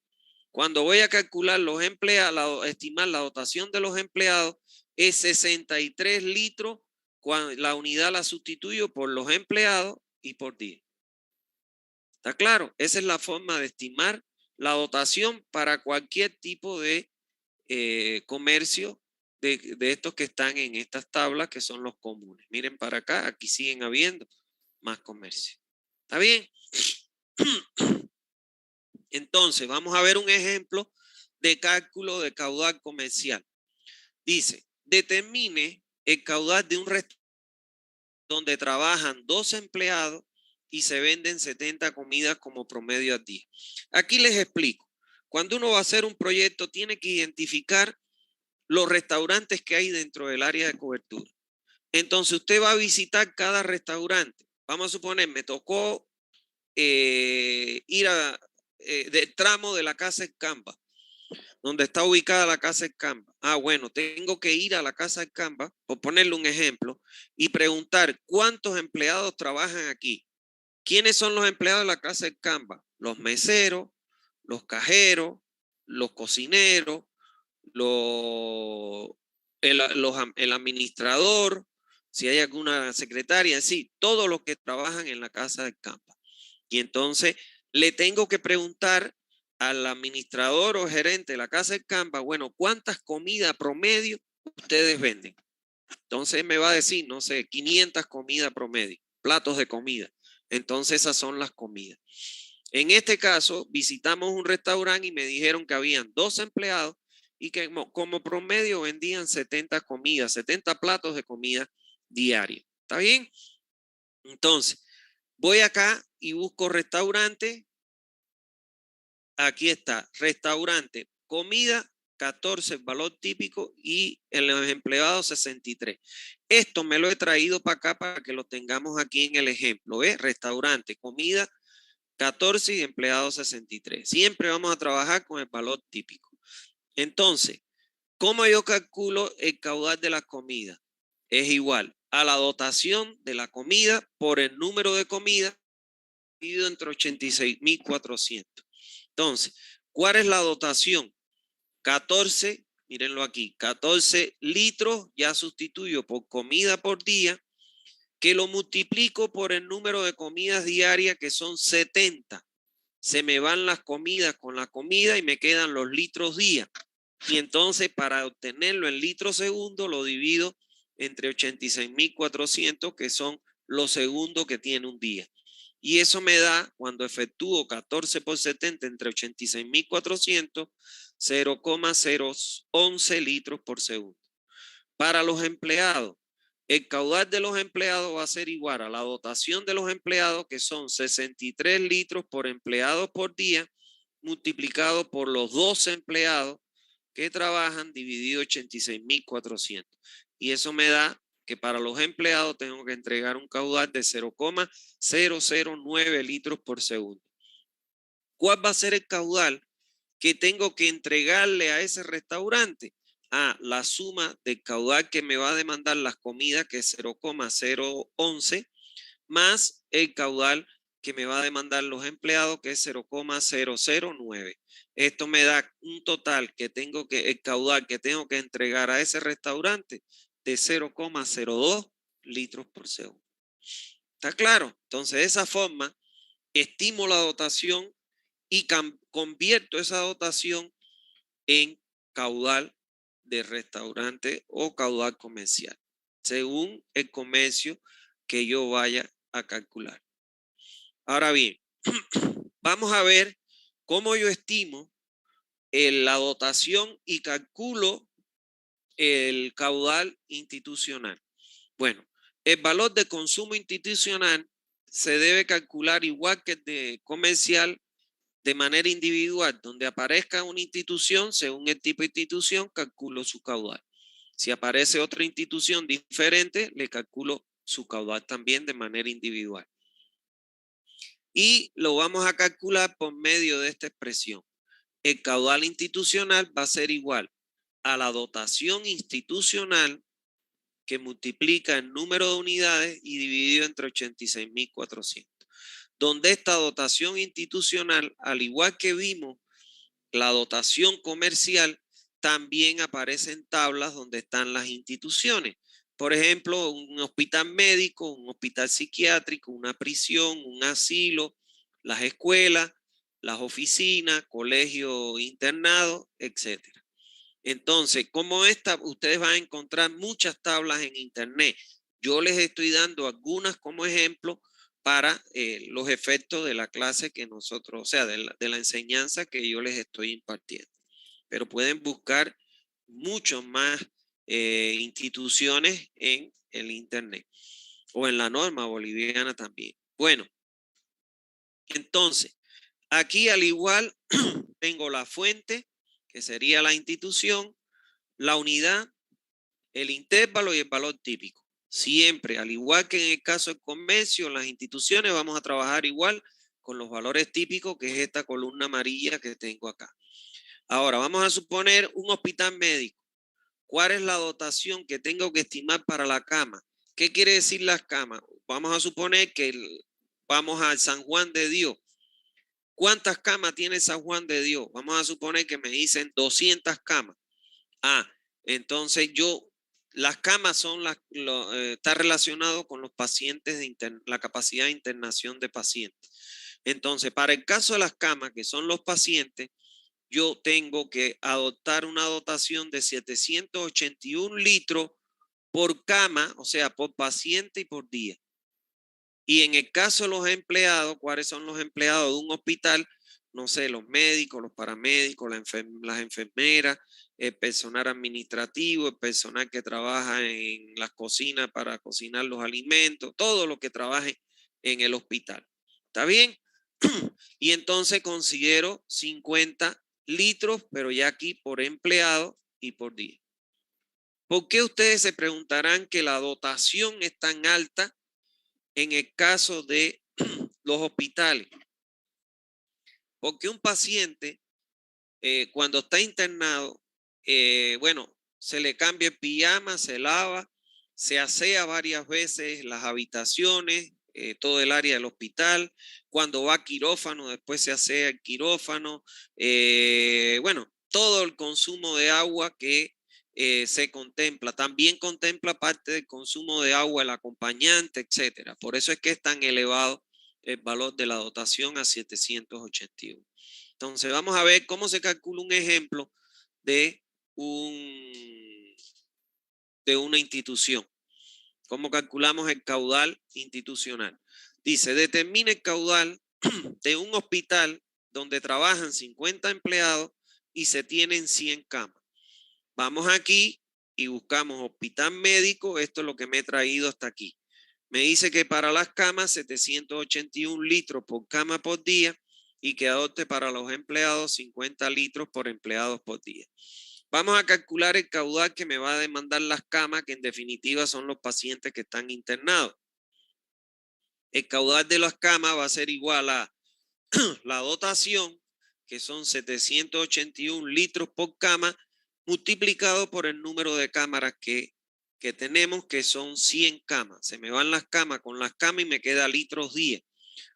Cuando voy a calcular los empleados, estimar la dotación de los empleados, es 63 litros, cuando la unidad la sustituyo por los empleados y por día. ¿Está claro? Esa es la forma de estimar la dotación para cualquier tipo de comercio de estos que están en estas tablas, que son los comunes. Miren para acá, aquí siguen habiendo más comercio. ¿Está bien? Entonces, vamos a ver un ejemplo de cálculo de caudal comercial. Dice, determine el caudal de un restaurante donde trabajan 2 empleados y se venden 70 comidas como promedio al día. Aquí les explico. Cuando uno va a hacer un proyecto, tiene que identificar los restaurantes que hay dentro del área de cobertura. Entonces, usted va a visitar cada restaurante. Vamos a suponer, me tocó ir del tramo de la casa Escamba, donde está ubicada la casa Escamba. Bueno, tengo que ir a la casa Escamba, por ponerle un ejemplo, y preguntar cuántos empleados trabajan aquí. ¿Quiénes son los empleados de la casa Escamba? Los meseros, los cajeros, los cocineros, el administrador, si hay alguna secretaria, sí, todos los que trabajan en la casa de campo. Y entonces le tengo que preguntar al administrador o gerente de la casa de campo, bueno, ¿cuántas comidas promedio ustedes venden? Entonces me va a decir, no sé, 500 comidas promedio, platos de comida. Entonces esas son las comidas. En este caso, visitamos un restaurante y me dijeron que habían 2 empleados y que como promedio vendían 70 comidas, 70 platos de comida diaria. ¿Está bien? Entonces, voy acá y busco restaurante. Aquí está, restaurante, comida 14, valor típico, y en los empleados 63. Esto me lo he traído para acá para que lo tengamos aquí en el ejemplo. ¿Ves? Restaurante, comida 14 y empleados 63. Siempre vamos a trabajar con el valor típico. Entonces, ¿cómo yo calculo el caudal de la comida? Es igual a la dotación de la comida por el número de comidas dividido entre 86.400. Entonces, ¿cuál es la dotación? 14, mírenlo aquí, 14 litros, ya sustituyo por comida por día, que lo multiplico por el número de comidas diarias, que son 70. Se me van las comidas con la comida y me quedan los litros día. Y entonces, para obtenerlo en litros segundo, lo divido entre 86.400, que son los segundos que tiene un día. Y eso me da, cuando efectúo 14 por 70 entre 86.400, 0,011 litros por segundo. Para los empleados, el caudal de los empleados va a ser igual a la dotación de los empleados, que son 63 litros por empleado por día, multiplicado por los 12 empleados que trabajan, dividido 86.400. Y eso me da que para los empleados tengo que entregar un caudal de 0,009 litros por segundo. ¿Cuál va a ser el caudal que tengo que entregarle a ese restaurante? La suma del caudal que me va a demandar las comidas, que es 0,011, más el caudal que me va a demandar los empleados, que es 0,009. Esto me da un total el caudal que tengo que entregar a ese restaurante de 0,02 litros por segundo. ¿Está claro? Entonces, de esa forma, estimo la dotación y convierto esa dotación en caudal de restaurante o caudal comercial, según el comercio que yo vaya a calcular. Ahora bien, vamos a ver cómo yo estimo la dotación y calculo el caudal institucional. Bueno, el valor de consumo institucional se debe calcular igual que el de comercial, de manera individual. Donde aparezca una institución, según el tipo de institución, calculo su caudal. Si aparece otra institución diferente, le calculo su caudal también de manera individual. Y lo vamos a calcular por medio de esta expresión. El caudal institucional va a ser igual a la dotación institucional que multiplica el número de unidades y dividido entre 86.400. Donde esta dotación institucional, al igual que vimos la dotación comercial, también aparece en tablas donde están las instituciones. Por ejemplo, un hospital médico, un hospital psiquiátrico, una prisión, un asilo, las escuelas, las oficinas, colegios internados, etc. Entonces, como esta, ustedes van a encontrar muchas tablas en internet. Yo les estoy dando algunas como ejemplo para los efectos de la clase que nosotros, o sea, de la enseñanza que yo les estoy impartiendo. Pero pueden buscar mucho más instituciones en el internet o en la norma boliviana también. Bueno, entonces, aquí al igual tengo la fuente, que sería la institución, la unidad, el intervalo y el valor típico. Siempre, al igual que en el caso del comercio, en las instituciones vamos a trabajar igual con los valores típicos, que es esta columna amarilla que tengo acá. Ahora, vamos a suponer un hospital médico. ¿Cuál es la dotación que tengo que estimar para la cama? ¿Qué quiere decir las camas? Vamos a suponer que vamos al San Juan de Dios. ¿Cuántas camas tiene San Juan de Dios? Vamos a suponer que me dicen 200 camas. Entonces las camas son está relacionado con los pacientes, la capacidad de internación de pacientes. Entonces, para el caso de las camas, que son los pacientes, yo tengo que adoptar una dotación de 781 litros por cama, o sea, por paciente y por día. Y en el caso de los empleados, ¿cuáles son los empleados de un hospital? No sé, los médicos, los paramédicos, las enfermeras, el personal administrativo, el personal que trabaja en las cocinas para cocinar los alimentos, todo lo que trabaje en el hospital. ¿Está bien? Y entonces considero 50 litros, pero ya aquí por empleado y por día. ¿Por qué ustedes se preguntarán que la dotación es tan alta en el caso de los hospitales? Porque un paciente, cuando está internado, bueno, se le cambia el pijama, se lava, se asea varias veces las habitaciones, todo el área del hospital. Cuando va a quirófano, después se asea el quirófano. Bueno, todo el consumo de agua que se contempla. También contempla parte del consumo de agua, el acompañante, etcétera. Por eso es que es tan elevado el valor de la dotación a 781. Entonces, vamos a ver cómo se calcula un ejemplo de, de una institución. ¿Cómo calculamos el caudal institucional? Dice, determina el caudal de un hospital donde trabajan 50 empleados y se tienen 100 camas. Vamos aquí y buscamos hospital médico. Esto es lo que me he traído hasta aquí. Me dice que para las camas 781 litros por cama por día y que adopte para los empleados 50 litros por empleados por día. Vamos a calcular el caudal que me va a demandar las camas, que en definitiva son los pacientes que están internados. El caudal de las camas va a ser igual a la dotación, que son 781 litros por cama, multiplicado por el número de cámaras que tenemos, que son 100 camas. Se me van las camas con las camas y me queda litros día.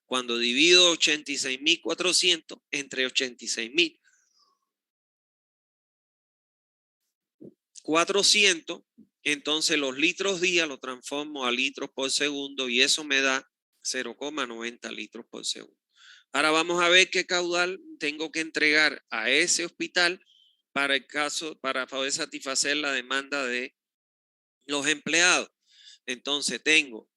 Cuando divido 86.400 entre 86.400, entonces los litros día lo transformo a litros por segundo y eso me da 0,90 litros por segundo. Ahora vamos a ver qué caudal tengo que entregar a ese hospital para poder satisfacer la demanda de los empleados. Entonces tengo,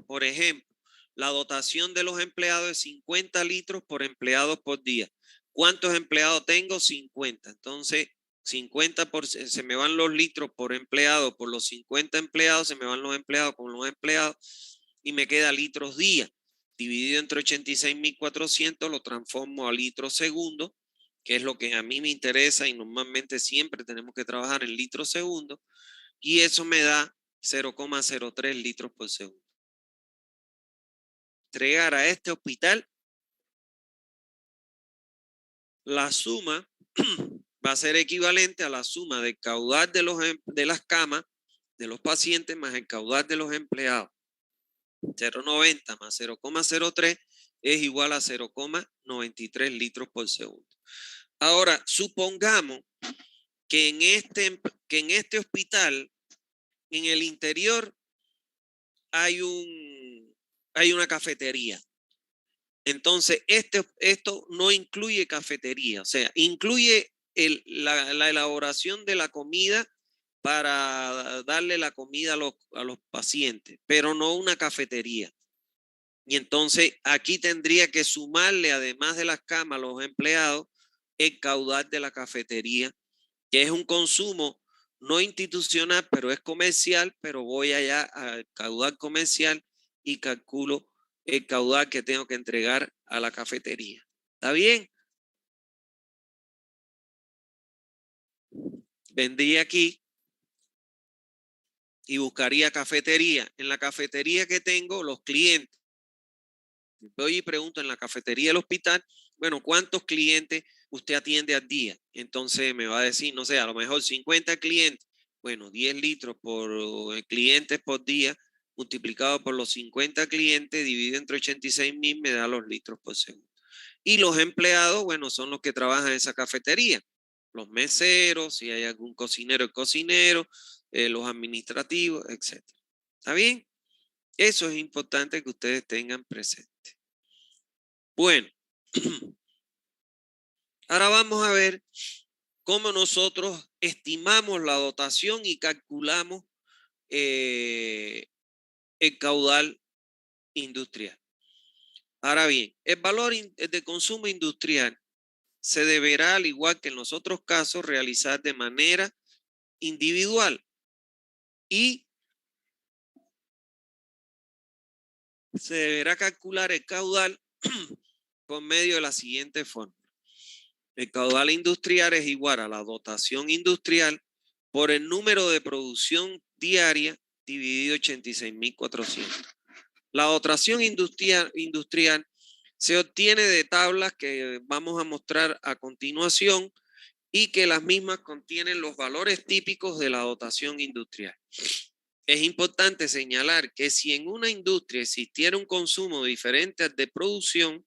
por ejemplo, la dotación de los empleados es 50 litros por empleados por día. ¿Cuántos empleados tengo? 50. Entonces, 50%, se me van los litros por empleado, por los 50 empleados, se me van los empleados con los empleados y me queda litros día. Dividido entre 86.400 lo transformo a litros segundo, que es lo que a mí me interesa y normalmente siempre tenemos que trabajar en litros segundo, y eso me da 0,03 litros por segundo. Entregar a este hospital la suma va a ser equivalente a la suma del caudal de las camas de los pacientes más el caudal de los empleados. 0,90 más 0,03 es igual a 0,93 litros por segundo. Ahora, supongamos que en este hospital, en el interior, hay una cafetería. Entonces, esto no incluye cafetería, o sea, incluye la elaboración de la comida para darle la comida a los pacientes, pero no una cafetería. Y entonces aquí tendría que sumarle, además de las camas, los empleados, el caudal de la cafetería, que es un consumo no institucional, pero es comercial, pero voy allá al caudal comercial y calculo el caudal que tengo que entregar a la cafetería. ¿Está bien? Vendría aquí y buscaría cafetería. En la cafetería que tengo, los clientes. Voy y pregunto en la cafetería del hospital, bueno, ¿cuántos clientes usted atiende al día? Entonces me va a decir, no sé, a lo mejor 50 clientes. Bueno, 10 litros por clientes por día, multiplicado por los 50 clientes, dividido entre 86,000, me da los litros por segundo. Y los empleados, bueno, son los que trabajan en esa cafetería. Los meseros, si hay algún cocinero, el cocinero, los administrativos, etc. ¿Está bien? Eso es importante que ustedes tengan presente. Bueno, ahora vamos a ver cómo nosotros estimamos la dotación y calculamos el caudal industrial. Ahora bien, el valor de consumo industrial se deberá, al igual que en los otros casos, realizar de manera individual y se deberá calcular el caudal por medio de la siguiente forma. El caudal industrial es igual a la dotación industrial por el número de producción diaria dividido 86,400. La dotación industrial se obtiene de tablas que vamos a mostrar a continuación y que las mismas contienen los valores típicos de la dotación industrial. Es importante señalar que si en una industria existiera un consumo diferente al de producción,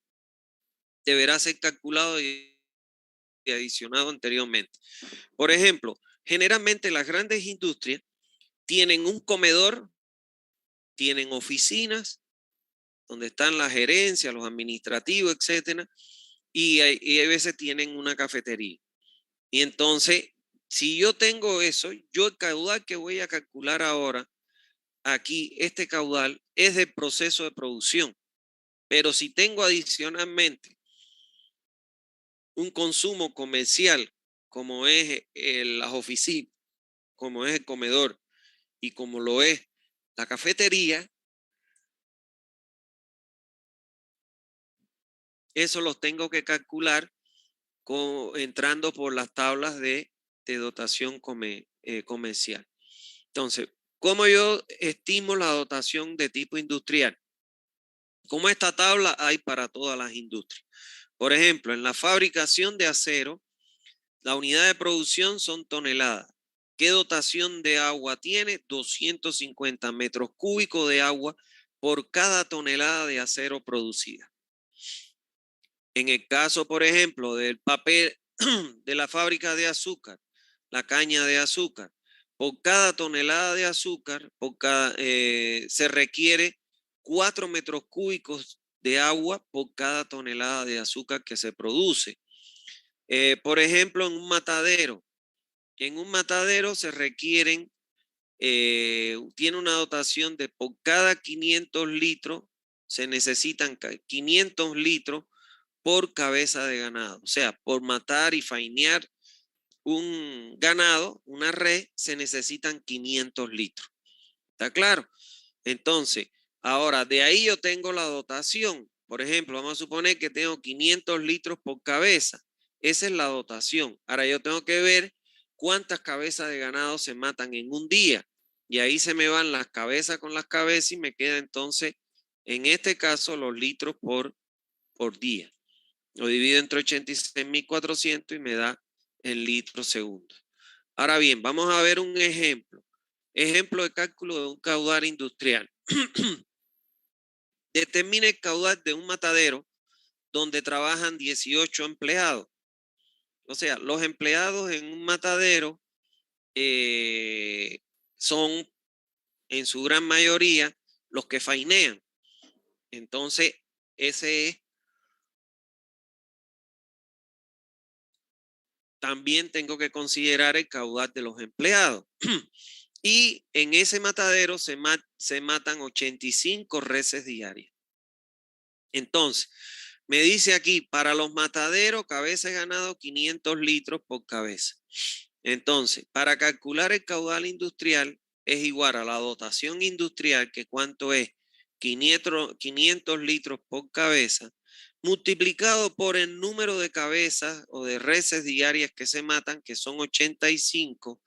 deberá ser calculado y adicionado anteriormente. Por ejemplo, generalmente las grandes industrias tienen un comedor, tienen oficinas donde están las gerencias, los administrativos, etcétera, y a veces tienen una cafetería. Y entonces, si yo tengo eso, yo el caudal que voy a calcular ahora, aquí, este caudal es del proceso de producción. Pero si tengo adicionalmente un consumo comercial, como es las oficinas, como es el comedor y como lo es la cafetería, eso los tengo que calcular entrando por las tablas de dotación comercial. Entonces, ¿cómo yo estimo la dotación de tipo industrial? Como esta tabla hay para todas las industrias. Por ejemplo, en la fabricación de acero, la unidad de producción son toneladas. ¿Qué dotación de agua tiene? 250 metros cúbicos de agua por cada tonelada de acero producida. En el caso, por ejemplo, del papel de la fábrica de azúcar, la caña de azúcar, por cada tonelada de azúcar se requiere 4 metros cúbicos de agua por cada tonelada de azúcar que se produce. Por ejemplo, en un matadero se requieren, tiene una dotación de por cada 500 litros, se necesitan 500 litros por cabeza de ganado. O sea, por matar y fainear un ganado, una red, se necesitan 500 litros. ¿Está claro? Entonces, ahora de ahí yo tengo la dotación. Por ejemplo, vamos a suponer que tengo 500 litros por cabeza. Esa es la dotación. Ahora yo tengo que ver cuántas cabezas de ganado se matan en un día. Y ahí se me van las cabezas con las cabezas y me queda entonces, en este caso, los litros por día. Lo divido entre 86,400 y me da en litros segundos. Ahora bien, vamos a ver un ejemplo. Ejemplo de cálculo de un caudal industrial. Determine el caudal de un matadero donde trabajan 18 empleados. O sea, los empleados en un matadero son en su gran mayoría los que fainean. Entonces, ese es. También tengo que considerar el caudal de los empleados. Y en ese matadero se matan 85 reses diarias. Entonces, me dice aquí, para los mataderos, cabeza de ganado, 500 litros por cabeza. Entonces, para calcular el caudal industrial, es igual a la dotación industrial, que cuánto es 500 litros por cabeza, multiplicado por el número de cabezas o de reses diarias que se matan, que son 85.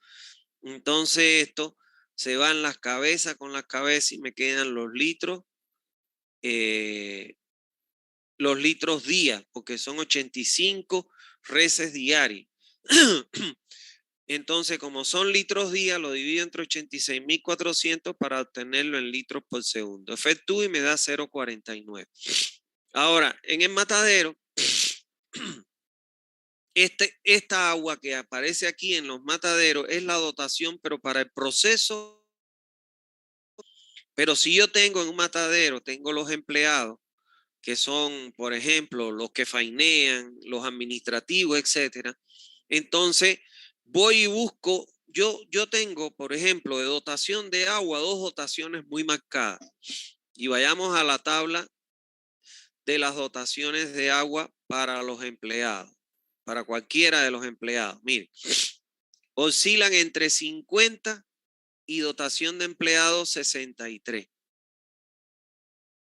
Entonces, esto se van las cabezas con las cabezas y me quedan los litros día, porque son 85 reses diarias. Entonces, como son litros día, lo divido entre 86.400 para obtenerlo en litros por segundo. Efectúo y me da 0,49. Ahora, en el matadero, esta agua que aparece aquí en los mataderos es la dotación, pero para el proceso. Pero si yo tengo en un matadero, tengo los empleados, que son, por ejemplo, los que fainean, los administrativos, etcétera. Entonces, voy y busco, yo tengo, por ejemplo, de dotación de agua, 2 dotaciones muy marcadas. Y vayamos a la tabla de las dotaciones de agua para los empleados, para cualquiera de los empleados. Miren, oscilan entre 50 y dotación de empleados 63.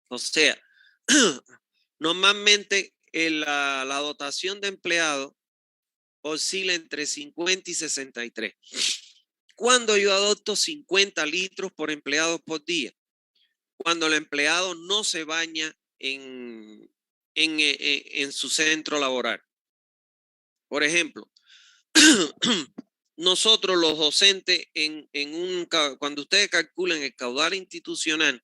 O sea, normalmente la dotación de empleados oscila entre 50 y 63. Cuando yo adopto 50 litros por empleado por día, cuando el empleado no se baña en su centro laboral. Por ejemplo, nosotros los docentes, cuando ustedes calculan el caudal institucional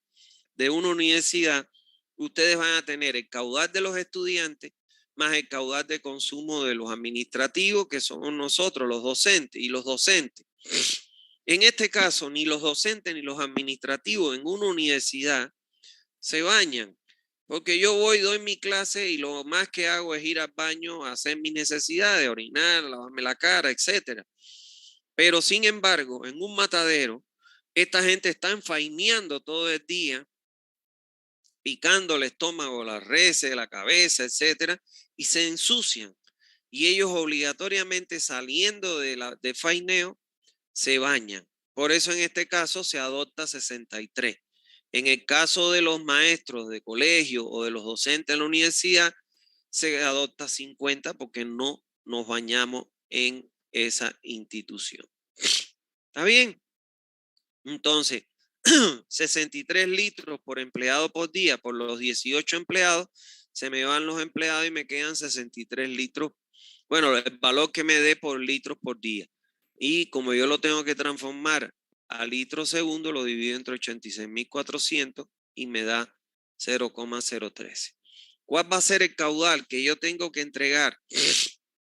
de una universidad, ustedes van a tener el caudal de los estudiantes más el caudal de consumo de los administrativos, que somos nosotros, los docentes y los docentes. En este caso, ni los docentes ni los administrativos en una universidad se bañan, porque yo voy, doy mi clase y lo más que hago es ir al baño a hacer mis necesidades, orinar, lavarme la cara, etc. Pero sin embargo, en un matadero, esta gente está enfaineando todo el día, picando el estómago, las reses, la cabeza, etcétera, y se ensucian. Y ellos obligatoriamente saliendo de faineo se bañan. Por eso en este caso se adopta 63. En el caso de los maestros de colegio o de los docentes de la universidad, se adopta 50 porque no nos bañamos en esa institución. ¿Está bien? Entonces, 63 litros por empleado por día, por los 18 empleados, se me van los empleados y me quedan 63 litros. Bueno, el valor que me dé por litros por día. Y como yo lo tengo que transformar a litros segundo, lo divido entre 86.400 y me da 0,013. ¿Cuál va a ser el caudal que yo tengo que entregar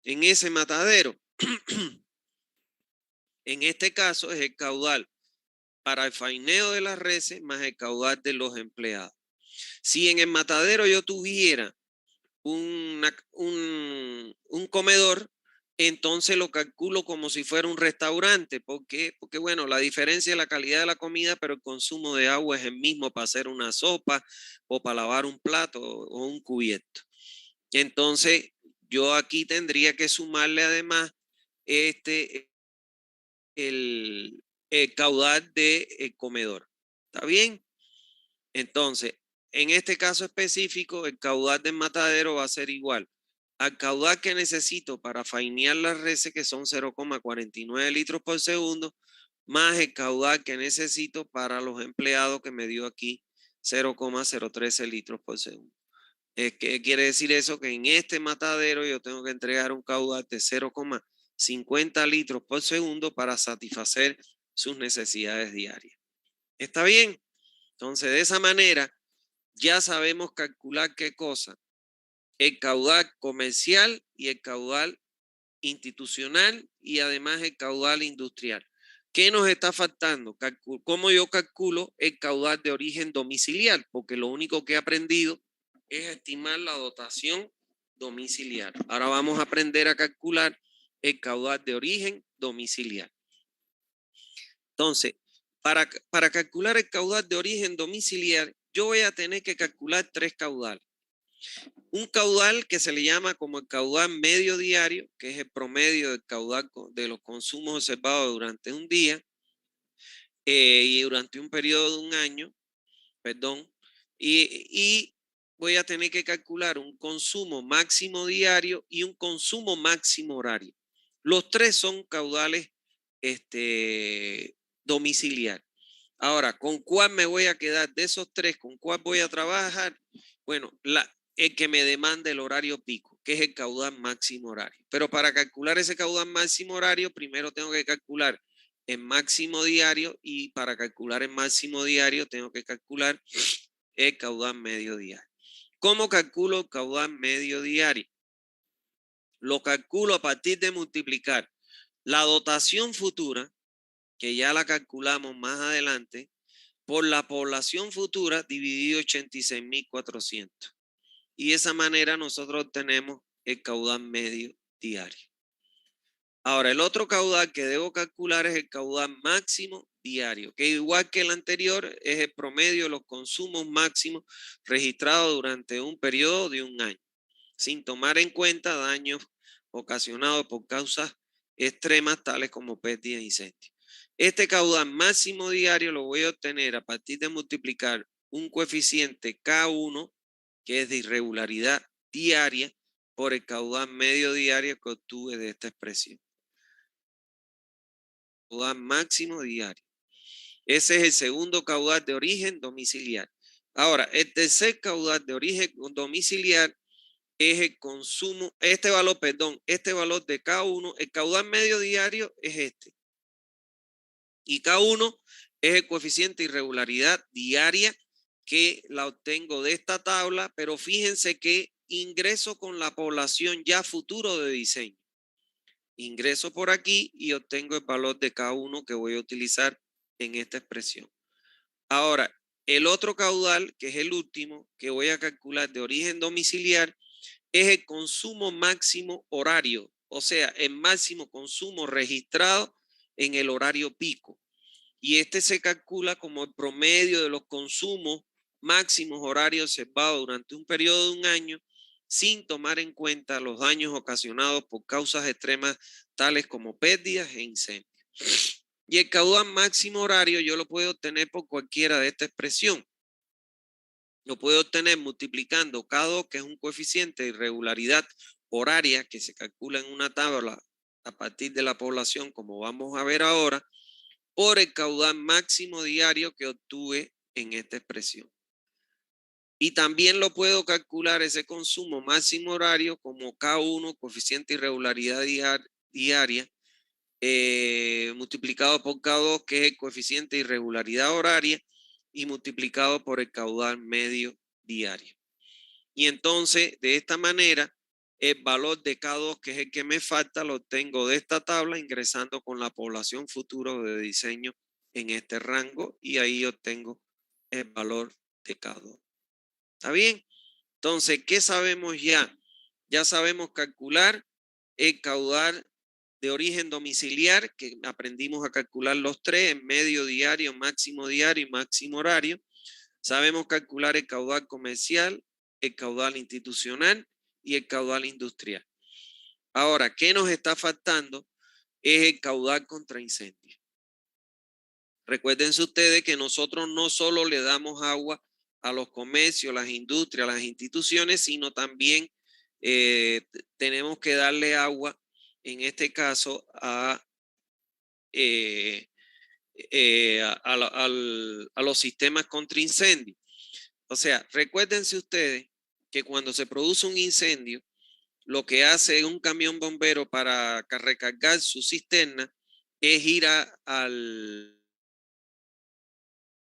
en ese matadero? En este caso es el caudal para el faineo de las reses más el caudal de los empleados. Si en el matadero yo tuviera un comedor, entonces lo calculo como si fuera un restaurante. ¿Por qué? Porque bueno, la diferencia es la calidad de la comida, pero el consumo de agua es el mismo para hacer una sopa o para lavar un plato o un cubierto. Entonces, yo aquí tendría que sumarle además el caudal del comedor. ¿Está bien? Entonces, en este caso específico, el caudal del matadero va a ser igual al caudal que necesito para fainear las reses, que son 0,49 litros por segundo, más el caudal que necesito para los empleados, que me dio aquí 0,013 litros por segundo. ¿Qué quiere decir eso? Que en este matadero yo tengo que entregar un caudal de 0,013 50 litros por segundo para satisfacer sus necesidades diarias. ¿Está bien? Entonces, de esa manera, ya sabemos calcular qué cosa. El caudal comercial y el caudal institucional y además el caudal industrial. ¿Qué nos está faltando? ¿Cómo yo calculo el caudal de origen domiciliar? Porque lo único que he aprendido es estimar la dotación domiciliar. Ahora vamos a aprender a calcular el caudal de origen domiciliar. Entonces, para calcular el caudal de origen domiciliar, yo voy a tener que calcular 3 caudales. Un caudal que se le llama como el caudal medio diario, que es el promedio del caudal de los consumos observados durante un día y durante un periodo de un año, perdón, y voy a tener que calcular un consumo máximo diario y un consumo máximo horario. Los 3 son caudales domiciliar. Ahora, ¿con cuál me voy a quedar de esos 3? ¿Con cuál voy a trabajar? Bueno, el que me demanda el horario pico, que es el caudal máximo horario. Pero para calcular ese caudal máximo horario, primero tengo que calcular el máximo diario y para calcular el máximo diario tengo que calcular el caudal medio diario. ¿Cómo calculo el caudal medio diario? Lo calculo a partir de multiplicar la dotación futura, que ya la calculamos más adelante, por la población futura dividido 86.400. Y de esa manera nosotros obtenemos el caudal medio diario. Ahora, el otro caudal que debo calcular es el caudal máximo diario, que igual que el anterior es el promedio de los consumos máximos registrados durante un periodo de un año, sin tomar en cuenta daños ocasionados por causas extremas tales como pérdida e incendio. Este caudal máximo diario lo voy a obtener a partir de multiplicar un coeficiente K1, que es de irregularidad diaria, por el caudal medio diario que obtuve de esta expresión. Caudal máximo diario. Ese es el segundo caudal de origen domiciliar. Ahora, el tercer caudal de origen domiciliar es el consumo, este valor de K1, el caudal medio diario es este. Y K1 es el coeficiente de irregularidad diaria que la obtengo de esta tabla, pero fíjense que ingreso con la población ya futuro de diseño. Ingreso por aquí y obtengo el valor de K1 que voy a utilizar en esta expresión. Ahora, el otro caudal, que es el último, que voy a calcular de origen domiciliar, es el consumo máximo horario, o sea, el máximo consumo registrado en el horario pico. Y este se calcula como el promedio de los consumos máximos horarios observados durante un periodo de un año, sin tomar en cuenta los daños ocasionados por causas extremas tales como pérdidas e incendios. Y el caudal máximo horario yo lo puedo obtener por cualquiera de esta expresión. Lo puedo obtener multiplicando K2, que es un coeficiente de irregularidad horaria que se calcula en una tabla a partir de la población, como vamos a ver ahora, por el caudal máximo diario que obtuve en esta expresión. Y también lo puedo calcular ese consumo máximo horario como K1, coeficiente de irregularidad diaria, multiplicado por K2, que es el coeficiente de irregularidad horaria, y multiplicado por el caudal medio diario. Y entonces, de esta manera, el valor de K2, que es el que me falta, lo obtengo de esta tabla ingresando con la población futura de diseño en este rango y ahí obtengo el valor de K2. ¿Está bien? Entonces, ¿qué sabemos ya? Ya sabemos calcular el caudal de origen domiciliar, que aprendimos a calcular los 3, en medio diario, máximo diario y máximo horario. Sabemos calcular el caudal comercial, el caudal institucional y el caudal industrial. Ahora, ¿qué nos está faltando? Es el caudal contra incendios. Recuérdense ustedes que nosotros no solo le damos agua a los comercios, las industrias, las instituciones, sino también tenemos que darle agua, en este caso, a los sistemas contra incendios. O sea, recuérdense ustedes que cuando se produce un incendio, lo que hace un camión bombero para recargar su cisterna es ir al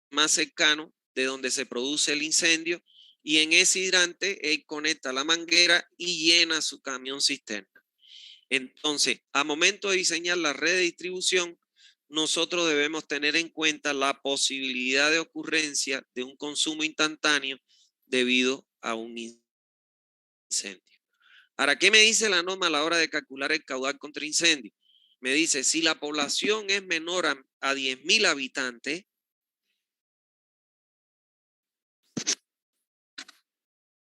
más cercano de donde se produce el incendio y en ese hidrante él conecta la manguera y llena su camión cisterna. Entonces, a momento de diseñar la red de distribución, nosotros debemos tener en cuenta la posibilidad de ocurrencia de un consumo instantáneo debido a un incendio. Ahora, ¿qué me dice la norma a la hora de calcular el caudal contra incendio? Me dice, si la población es menor a 10.000 habitantes,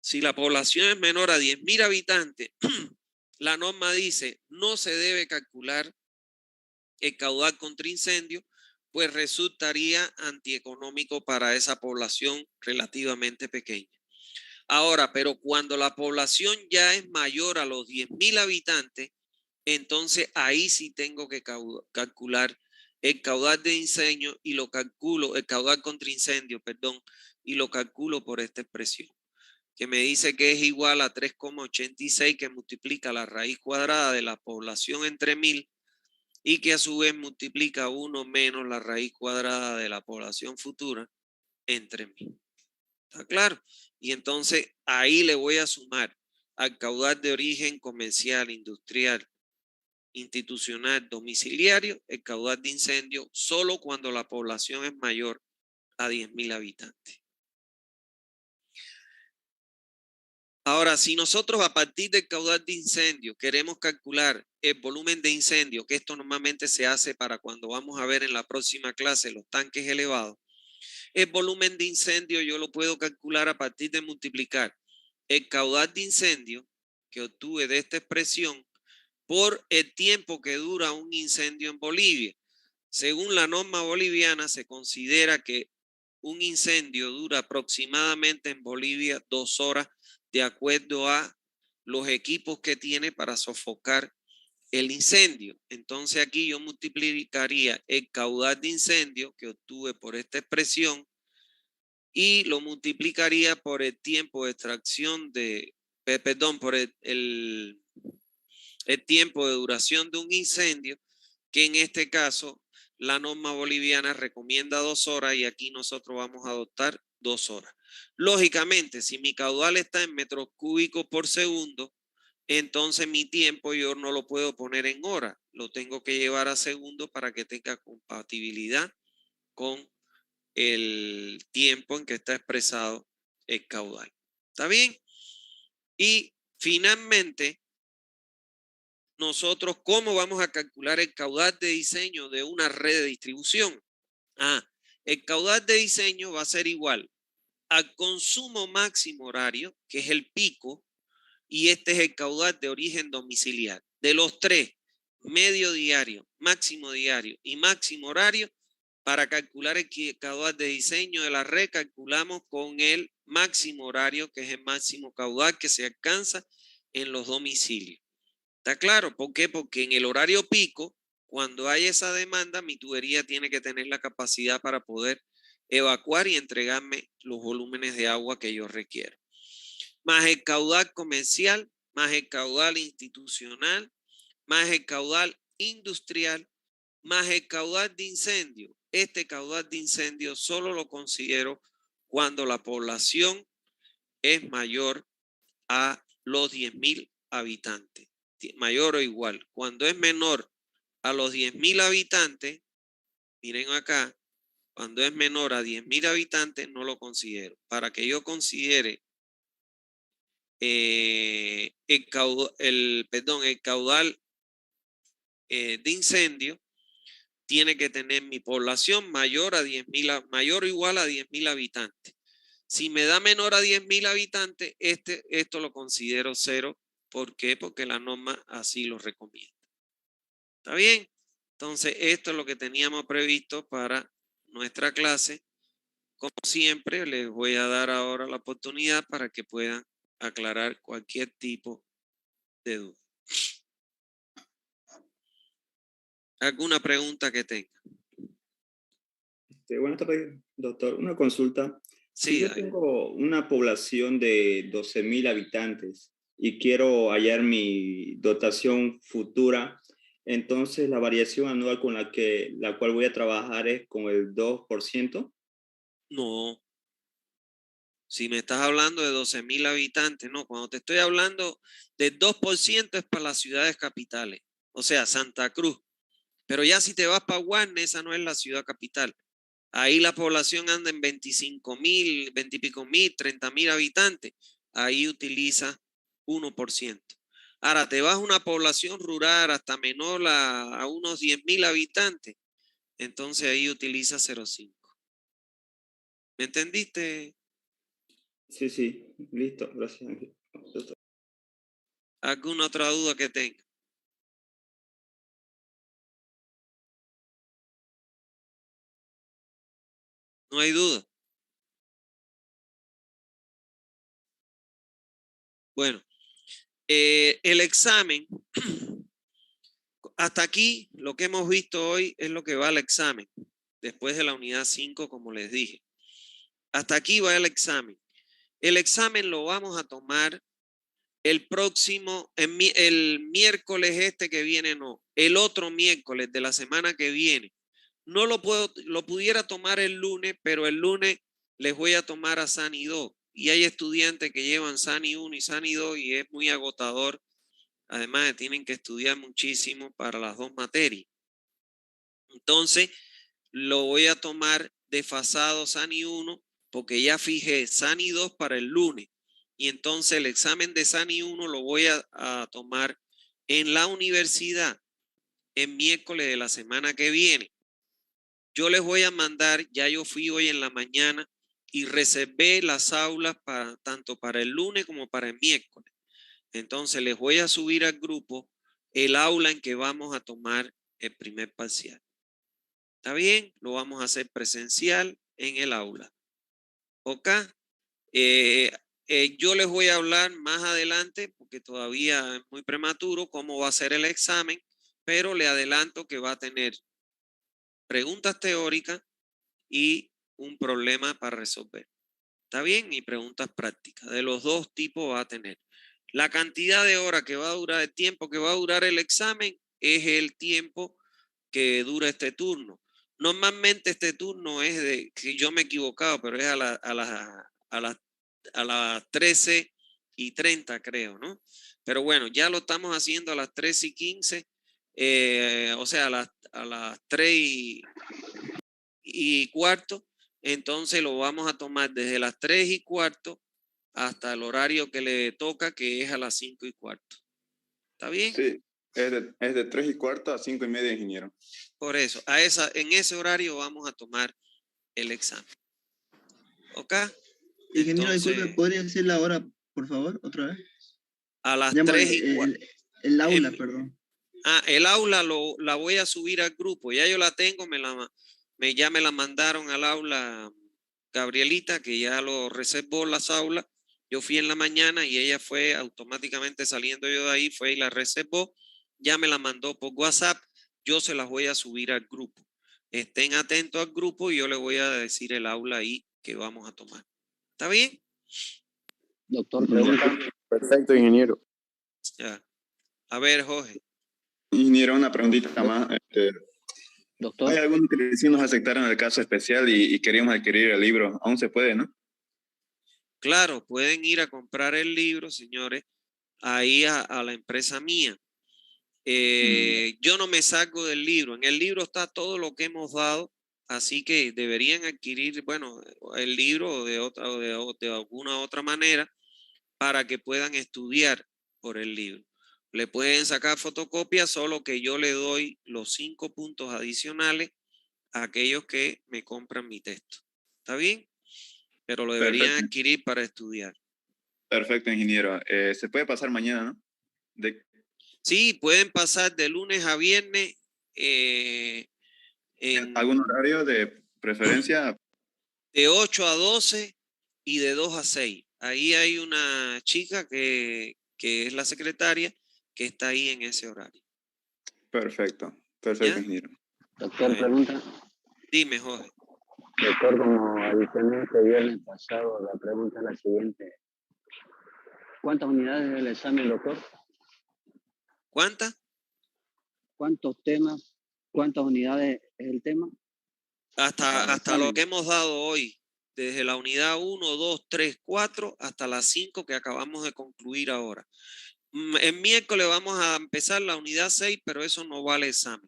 si la población es menor a 10.000 habitantes, la norma dice, no se debe calcular el caudal contra incendio, pues resultaría antieconómico para esa población relativamente pequeña. Ahora, pero cuando la población ya es mayor a los 10.000 habitantes, entonces ahí sí tengo que calcular el caudal de incendio y lo calculo, el caudal contra incendio, perdón, y lo calculo por esta expresión, que me dice que es igual a 3,86 que multiplica la raíz cuadrada de la población entre 1000 y que a su vez multiplica 1 menos la raíz cuadrada de la población futura entre 1000. ¿Está claro? Y entonces ahí le voy a sumar al caudal de origen comercial, industrial, institucional, domiciliario, el caudal de incendio solo cuando la población es mayor a 10.000 habitantes. Ahora, si nosotros a partir del caudal de incendio queremos calcular el volumen de incendio, que esto normalmente se hace para cuando vamos a ver en la próxima clase los tanques elevados, el volumen de incendio yo lo puedo calcular a partir de multiplicar el caudal de incendio que obtuve de esta expresión por el tiempo que dura un incendio en Bolivia. Según la norma boliviana, se considera que un incendio dura aproximadamente en Bolivia 2 horas de acuerdo a los equipos que tiene para sofocar el incendio. Entonces aquí yo multiplicaría el caudal de incendio que obtuve por esta expresión y lo multiplicaría por el tiempo de extracción por el tiempo de duración de un incendio, que en este caso la norma boliviana recomienda 2 horas y aquí nosotros vamos a adoptar 2 horas. Lógicamente, si mi caudal está en metros cúbicos por segundo, entonces mi tiempo yo no lo puedo poner en horas, lo tengo que llevar a segundos para que tenga compatibilidad con el tiempo en que está expresado el caudal. ¿Está bien? Y finalmente, nosotros, ¿cómo vamos a calcular el caudal de diseño de una red de distribución? El caudal de diseño va a ser igual al consumo máximo horario, que es el pico, y este es el caudal de origen domiciliar. De los tres, medio diario, máximo diario y máximo horario, para calcular el caudal de diseño de la red, calculamos con el máximo horario, que es el máximo caudal que se alcanza en los domicilios. ¿Está claro? ¿Por qué? Porque en el horario pico, cuando hay esa demanda, mi tubería tiene que tener la capacidad para poder evacuar y entregarme los volúmenes de agua que yo requiero. Más el caudal comercial, más el caudal institucional, más el caudal industrial, más el caudal de incendio. Este caudal de incendio solo lo considero cuando la población es mayor a los 10.000 habitantes, mayor o igual. Cuando es menor a los 10.000 habitantes, miren acá, cuando es menor a 10.000 habitantes no lo considero. Para que yo considere el caudal de incendio, tiene que tener mi población mayor o igual a 10.000 habitantes. Si me da menor a 10.000 habitantes, esto lo considero cero. ¿Por qué? Porque la norma así lo recomienda. ¿Está bien? Entonces, esto es lo que teníamos previsto para nuestra clase. Como siempre, les voy a dar ahora la oportunidad para que puedan aclarar cualquier tipo de duda. ¿Alguna pregunta que tenga? Buenas tardes, doctor. Una consulta. Si Sí, yo tengo una población de 12.000 habitantes y quiero hallar mi dotación futura. Entonces, la variación anual con la cual voy a trabajar es con el 2%. No, si me estás hablando de 12,000 habitantes, no, cuando te estoy hablando del 2% es para las ciudades capitales, o sea, Santa Cruz. Pero ya si te vas para Guarne, esa no es la ciudad capital. Ahí la población anda en 25,000, 20 y pico mil, 30,000 habitantes. Ahí utiliza 1%. Ahora te vas a una población rural hasta menor a unos 10,000 habitantes. Entonces ahí utiliza 0,5. ¿Me entendiste? Sí, sí, listo, gracias, doctor. ¿Alguna otra duda que tenga? No hay duda. Bueno, el examen, hasta aquí lo que hemos visto hoy es lo que va al examen, después de la unidad 5, como les dije. Hasta aquí va el examen. El examen lo vamos a tomar el próximo, el miércoles este que viene, no, el otro miércoles de la semana que viene. No lo puedo, lo pudiera tomar el lunes, pero el lunes les voy a tomar a SANI 2. Y hay estudiantes que llevan SANI 1 y SANI 2 y es muy agotador. Además, tienen que estudiar muchísimo para las dos materias. Entonces, lo voy a tomar desfasado SANI 1 porque ya fijé SANI 2 para el lunes. Y entonces el examen de SANI 1 lo voy a tomar en la universidad el miércoles de la semana que viene. Yo les voy a mandar, ya yo fui hoy en la mañana y reservé las aulas tanto para el lunes como para el miércoles. Entonces les voy a subir al grupo el aula en que vamos a tomar el primer parcial. ¿Está bien? Lo vamos a hacer presencial en el aula. ¿Ok? Yo les voy a hablar más adelante, porque todavía es muy prematuro, cómo va a ser el examen, pero le adelanto que va a tener preguntas teóricas y un problema para resolver. ¿Está bien? Y preguntas prácticas. De los dos tipos va a tener. La cantidad de horas que va a durar, el tiempo que va a durar el examen, es el tiempo que dura este turno. Normalmente este turno es de, que yo me he equivocado, pero es a las 13:30, creo, ¿no? Pero bueno, ya lo estamos haciendo a las 13:15, o sea, a las 3:15. Entonces lo vamos a tomar desde las 3:15 hasta el horario que le toca, que es a las 5:15. ¿Está bien? Sí, es de 3:15 a 5:30, ingeniero. Por eso, en ese horario vamos a tomar el examen. ¿Ok? Ingeniero, Entonces, disculpe, ¿podría decir la hora, por favor, otra vez? a las Llamo 3:15. el aula, perdón. El aula la voy a subir al grupo. Ya yo la tengo, ya me la mandaron al aula Gabrielita, que ya lo reservó las aulas. Yo fui en la mañana y ella fue automáticamente saliendo yo de ahí, fue y la reservó. Ya me la mandó por WhatsApp. Yo se las voy a subir al grupo. Estén atentos al grupo y yo les voy a decir el aula ahí que vamos a tomar. ¿Está bien? Doctor, pregunta. Perfecto, ingeniero. Ya. A ver, Jorge. Ingeniero, una preguntita más. Hay Doctor, algunos que sí nos aceptaron el caso especial y queríamos adquirir el libro. Aún se puede, ¿no? Claro, pueden ir a comprar el libro, señores, ahí a la empresa mía. Yo no me salgo del libro. En el libro está todo lo que hemos dado, así que deberían adquirir, bueno, el libro de alguna otra manera para que puedan estudiar por el libro. Le pueden sacar fotocopia, solo que yo le doy los 5 puntos adicionales a aquellos que me compran mi texto. ¿Está bien? Pero lo deberían Perfecto, adquirir para estudiar. perfecto, ingeniero. Se puede pasar mañana, ¿no? Sí, pueden pasar de lunes a viernes ¿Algún horario de preferencia? de 8 a 12 y de 2 a 6. Ahí hay una chica que es la secretaria que está ahí en ese horario. Perfecto, perfecto, ¿Ya? ingeniero. doctor, Bueno, pregunta. dime, Jorge. Doctor, como adicioné este viernes pasado, la pregunta es la siguiente. ¿Cuántas unidades es el examen, doctor? ¿Cuántas? ¿Cuántos temas? ¿Cuántas unidades es el tema? Hasta lo que hemos dado hoy, desde la unidad 1, 2, 3, 4, hasta las 5 que acabamos de concluir ahora. El miércoles vamos a empezar la unidad 6, pero eso no vale examen.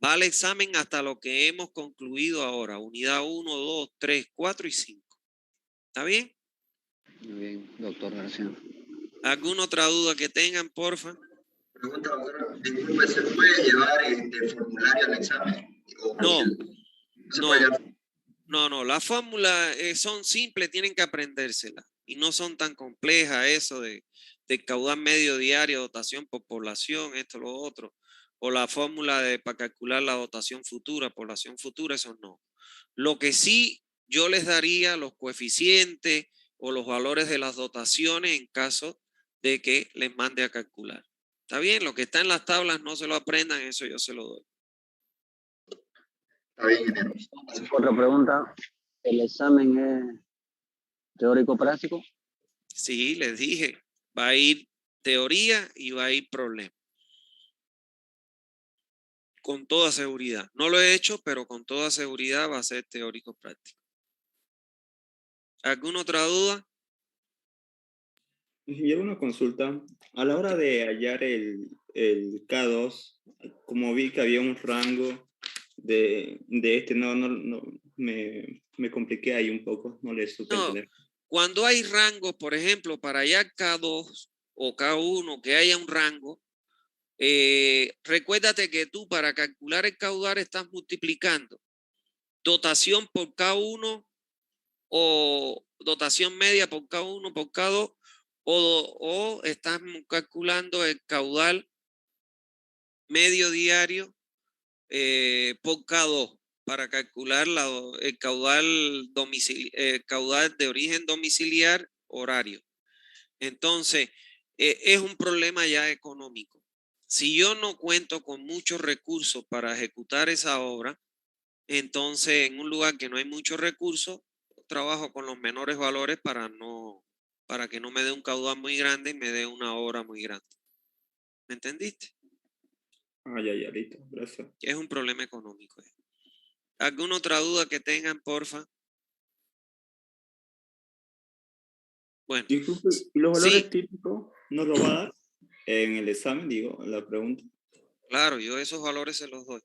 Vale examen hasta lo que hemos concluido ahora, unidad 1, 2, 3, 4 y 5. ¿Está bien? Muy bien, doctor, gracias. ¿Alguna otra duda que tengan, porfa? Pregunta, doctor, disculpe, ¿se puede llevar el formulario al examen? No, las fórmulas son simples, tienen que aprendérselas y no son tan complejas eso de caudal medio diario, dotación por población, esto, lo otro, o la fórmula para calcular la dotación futura, población futura, eso no. Lo que sí yo les daría los coeficientes o los valores de las dotaciones en caso de que les mande a calcular. ¿Está bien? Lo que está en las tablas no se lo aprendan, eso yo se lo doy. Está bien, ingeniero. Otra pregunta. ¿El examen es teórico-práctico? Sí, les dije, va a ir teoría y va a ir problema. Con toda seguridad. No lo he hecho, pero con toda seguridad va a ser teórico-práctico. ¿Alguna otra duda? Llevo una consulta. A la hora de hallar el K2, como vi que había un rango de me compliqué ahí un poco, no le supe entender. Cuando hay rangos, por ejemplo, para hallar K2 o K1, que haya un rango, recuérdate que tú para calcular el caudal estás multiplicando dotación por K1 o dotación media por K1 por K2 o estás calculando el caudal medio diario por K2 para calcular el caudal de origen domiciliar horario. Entonces, es un problema ya económico. Si yo no cuento con muchos recursos para ejecutar esa obra, entonces en un lugar que no hay muchos recursos, trabajo con los menores valores para que no me dé un caudal muy grande y me dé una obra muy grande. ¿Me entendiste? Ya, listo, gracias. Es un problema económico. ¿Alguna otra duda que tengan, porfa? Bueno. Disculpe, ¿y los valores típicos nos los va a dar en el examen, digo, en la pregunta? Claro, yo esos valores se los doy.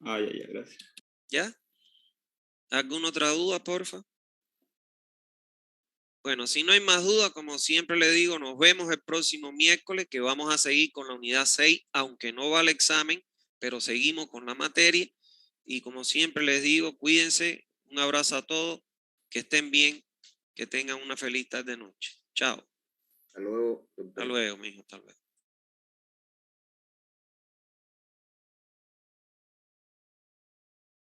Ya, gracias. ¿Ya? ¿Alguna otra duda, porfa? Bueno, si no hay más dudas, como siempre le digo, nos vemos el próximo miércoles, que vamos a seguir con la unidad 6, aunque no va al examen, pero seguimos con la materia. Y como siempre les digo, cuídense, un abrazo a todos, que estén bien, que tengan una feliz tarde noche. Chao. Hasta luego. Hasta luego, mijo, hasta luego.